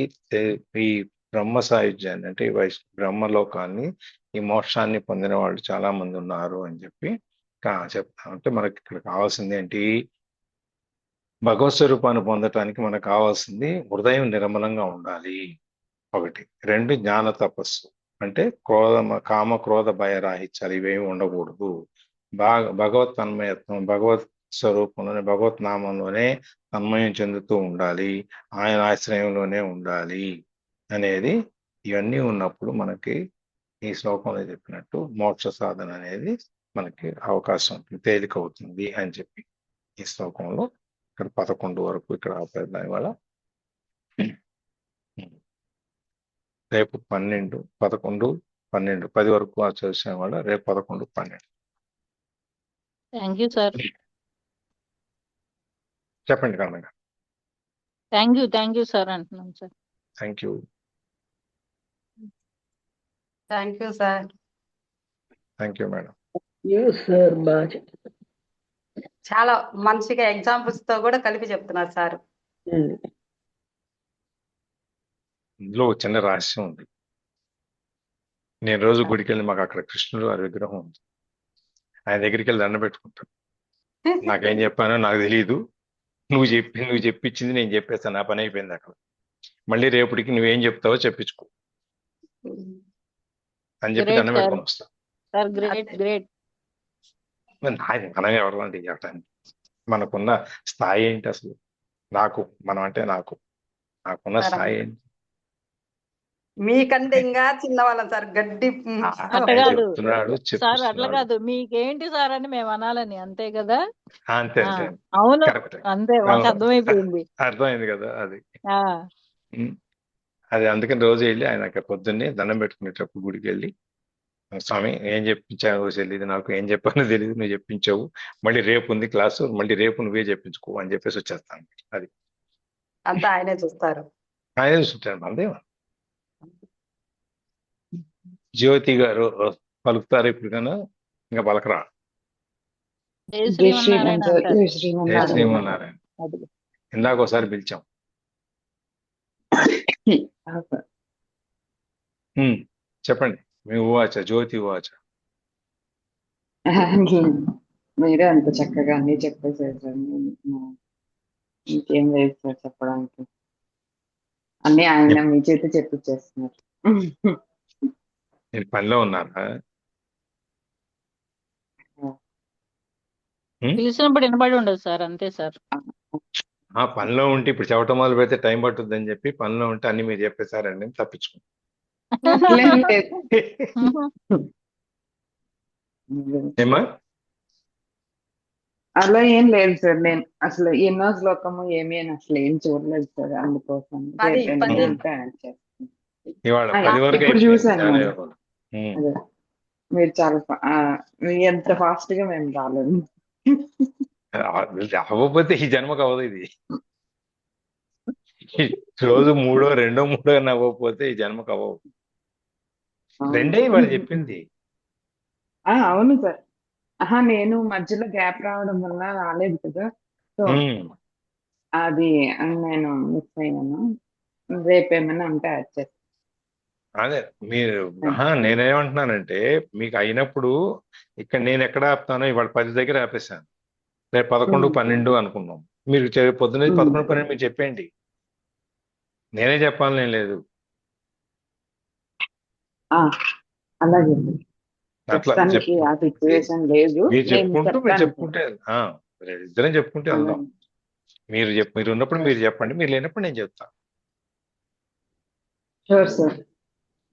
ఈ బ్రహ్మ సాయుధ్యాన్ని అంటే బ్రహ్మలోకాన్ని, ఈ మోక్షాన్ని పొందిన వాళ్ళు చాలా మంది ఉన్నారు అని చెప్పి చెప్తా. అంటే మనకి ఇక్కడ కావాల్సింది ఏంటి? భగవత్ స్వరూపాన్ని పొందటానికి మనకు కావాల్సింది హృదయం నిర్మలంగా ఉండాలి, ఒకటి. రెండు, జ్ఞాన తపస్సు అంటే కామ క్రోధ భయరాహిత్యాలు ఇవేమి ఉండకూడదు. భగవత్ తన్మయత్వం, భగవత్ స్వరూపంలోనే, భగవత్ నామంలోనే తన్మయం చెందుతూ ఉండాలి, ఆయన ఆశ్రయంలోనే ఉండాలి అనేది. ఇవన్నీ ఉన్నప్పుడు మనకి ఈ శ్లోకంలో చెప్పినట్టు మోక్ష సాధన అనేది మనకి అవకాశం తేలిక అవుతుంది అని చెప్పి ఈ శ్లోకంలో ఇక్కడ 11 వరకు ఇక్కడ ఆపేద్దాం ఇవాళ. రేపు 12, 11, 12, 10 వరకు చూసాం వల్ల రేపు 11, 12. Thank you sir. చెప్పండి కన్నగా. థ్యాంక్ యూ సార్ అంటున్నాం sir. Thank you. Thank you sir. Thank you madam. Sir బాగా చాలా మంచిగా ఎగ్జాంపుల్స్ తో కూడా కలిపి చెప్తున్నారు సార్. ఇందులో ఒక చిన్న రహస్యం ఉంది. నేను రోజు గుడికి వెళ్ళి మాకు అక్కడ కృష్ణుడు వారి విగ్రహం ఉంది. ఆయన దగ్గరికి వెళ్ళి దండ పెట్టుకుంటాను. నాకేం చెప్పానో నాకు తెలియదు, నువ్వు చెప్పించింది నేను చెప్పేస్తాను, నా పని అయిపోయింది అక్కడ. మళ్ళీ రేపటికి నువ్వేం చెప్తావో చెప్పించుకో అని చెప్పి దండ పెట్టుకొని వస్తా. గ్రేట్. మనం ఎవరండి చెప్పడానికి? మనకున్న స్థాయి ఏంటి అసలు? నాకున్న స్థాయి ఏంటి? మీకంటే ఇంకా చిన్నవాళ్ళం సార్. గడ్డి సార్ అట్లా కాదు, మీకేంటి సార్ అని మేము అనాలని, అంతే కదా? అంతే అవును, అంతే. మాకు అర్థమైపోయింది. అర్థమైంది కదా అది. అది అందుకని రోజు వెళ్ళి ఆయన పొద్దున్నే దండం పెట్టుకునేటప్పుడు గుడికి వెళ్ళి, స్వామి ఏం చెప్పించావో తెలియదు, నాకు ఏం చెప్పానో తెలియదు, నువ్వు చెప్పించావు, మళ్ళీ రేపు ఉంది క్లాసు, మళ్ళీ రేపు నువ్వే చెప్పించుకో అని చెప్పేసి వచ్చేస్తాను. అది అంతా ఆయనే చూస్తారు. ఆయనే చూసుకుంటాను. అంతే. జ్యోతి గారు పలుకుతారు ఇప్పుడు కన్నా? ఇంకా పలకరా? శ్రీమన్నారాయణ. ఇందాక ఒకసారి పిలిచాం. చెప్పండి మీ ఉవాచ, జ్యోతి ఉవాచ. మీరే అంత చక్కగా అన్ని చెప్పేసారు. ఇంకేం లేదు సార్ చెప్పడానికి. అన్ని ఆయన మీ చేతి చెప్పించేస్తున్నారు. నేను పనిలో ఉన్నారా? పిలిచినప్పుడు వినబడి ఉండదు సార్, అంతే సార్. పనిలో ఉంటే ఇప్పుడు చెప్పటం మొదలు పెడితే టైం పట్టుద్ది అని చెప్పి పనిలో ఉంటే అన్ని మీరు చెప్పేశారండి తప్పించుకుంటాం. ఏమా? అలా ఏం లేదు సార్. నేను అసలు ఎన్నో శ్లోకము ఏమి అని అసలు ఏం చూడలేదు సార్. అందుకోసం ఇవాళ 10 వరకు ఇప్పుడు చూసాను. మీరు చాలా ఎంత ఫాస్ట్ గా మేము రాలేదు. అవ్వకపోతే ఈ జన్మకు అవ్వదు ఇది. రోజు 3, 2, 3 అవ్వకపోతే ఈ జన్మకు అవ్వవు. రెండే వాళ్ళు చెప్పింది. అవును సార్. నేను మధ్యలో గ్యాప్ రావడం వల్ల రాలేదు కదా. సో ఉమ్, అది నేను మిస్ అయ్యాను. రేపేమైనా ఉంటే యాడ్ చేస్తాను. అదే మీరు నేనేమంటున్నానంటే మీకు అయినప్పుడు ఇక్కడ నేను ఎక్కడ ఆపుతానో ఇవాళ 10 దగ్గర ఆపేశాను, రేపు 11, 12 అనుకున్నాం. మీరు పొద్దున్న 11, 12 మీరు చెప్పేయండి, నేనే చెప్పాలని లేదు. అలాగే అట్లా ప్రస్తుతానికి ఆ సిచ్యువేషన్ లేదు. మీరు నేను చెప్పుకుంటూ మీరు చెప్తాను. చెప్పుకుంటే ఇద్దరం చెప్పుకుంటే వెళ్దాం. మీరు ఉన్నప్పుడు మీరు చెప్పండి, మీరు లేనప్పుడు నేను చెప్తా. Sure sir.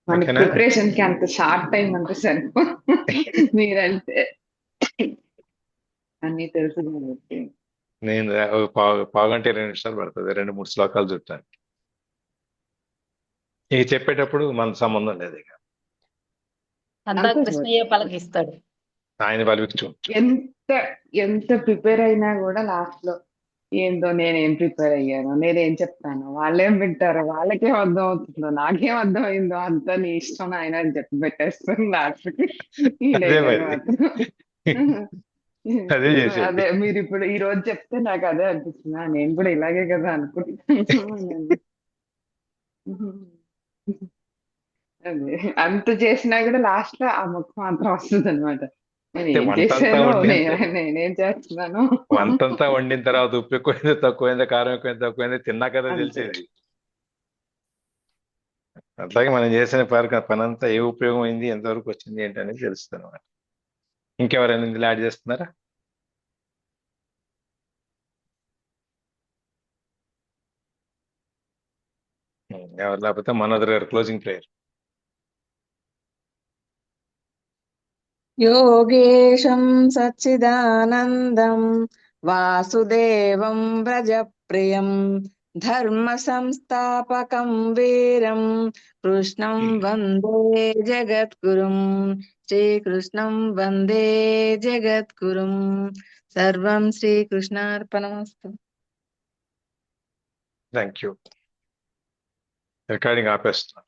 మన ఓకేనా? ప్రిపరేషన్ కి అంత షార్ట్ టైం అంటే సరిపో మీరంటే అన్ని తెలుసు కాబట్టి. నేను పావుగంట 20 నిమిషాలు పడుతుంది 2-3 శ్లోకాలు చెప్తాను. ఇక చెప్పేటప్పుడు మన సంబంధం లేదు, ఇక అంతా అంతే కృష్ణయ్య పలకిస్తాడు. ఆయన పలికించు. ఎంత ప్రిపేర్ అయినా కూడా లాస్ట్ లో ఏందో నేనేం ప్రిపేర్ అయ్యాను, నేనేం చెప్తాను, వాళ్ళేం వింటారో, వాళ్ళకేం అర్థం అవుతుందో, నాకేం అర్థం అయిందో, అంతా నీ ఇష్టం ఆయన అని చెప్పి పెట్టేస్తాను లాస్ట్ కి. ఈ అదే డైలాగ్ మరి. మాత్రం అదే చేసేది. అదే మీరు ఇప్పుడు ఈ రోజు చెప్తే నాకు అదే అనిపిస్తుంది. నేను కూడా ఇలాగే కదా అనుకుంటున్నాను. అదే అంత చేసినా కూడా లాస్ట్ లో ఆ మొక్క మాత్రం వస్తుంది అనమాట. నేను ఏం వంటంతా చేశాను, వండిన నేనేం చేస్తున్నాను. వంటంతా వండిన తర్వాత ఉప్పు ఎక్కువైందో తక్కువైందో, కారం ఎక్కువైందో తక్కువైందో తిన్నా కదా అంతే. తెలిసేది. అట్లాగే మనం చేసిన పని అంతా ఏ ఉపయోగం అయింది, ఎంతవరకు వచ్చింది ఏంటి అనేది తెలుస్తుంది అనమాట. ఇంకెవరైనా ఇందులో యాడ్ చేస్తున్నారా? ఎవరు లేకపోతే మనోదర్ గారు క్లోజింగ్ ప్రేయర్. యోగేశం సచ్చిదానందం వాసుదేవం వ్రజప్రియం ధర్మ సంస్థాపకం వీరం కృష్ణం వందే జగద్గురుం శ్రీకృష్ణం వందే జగద్గురుం. సర్వం శ్రీకృష్ణార్పణమస్తు. Thank you. రికార్డింగ్ ఆపేస్తున్నా.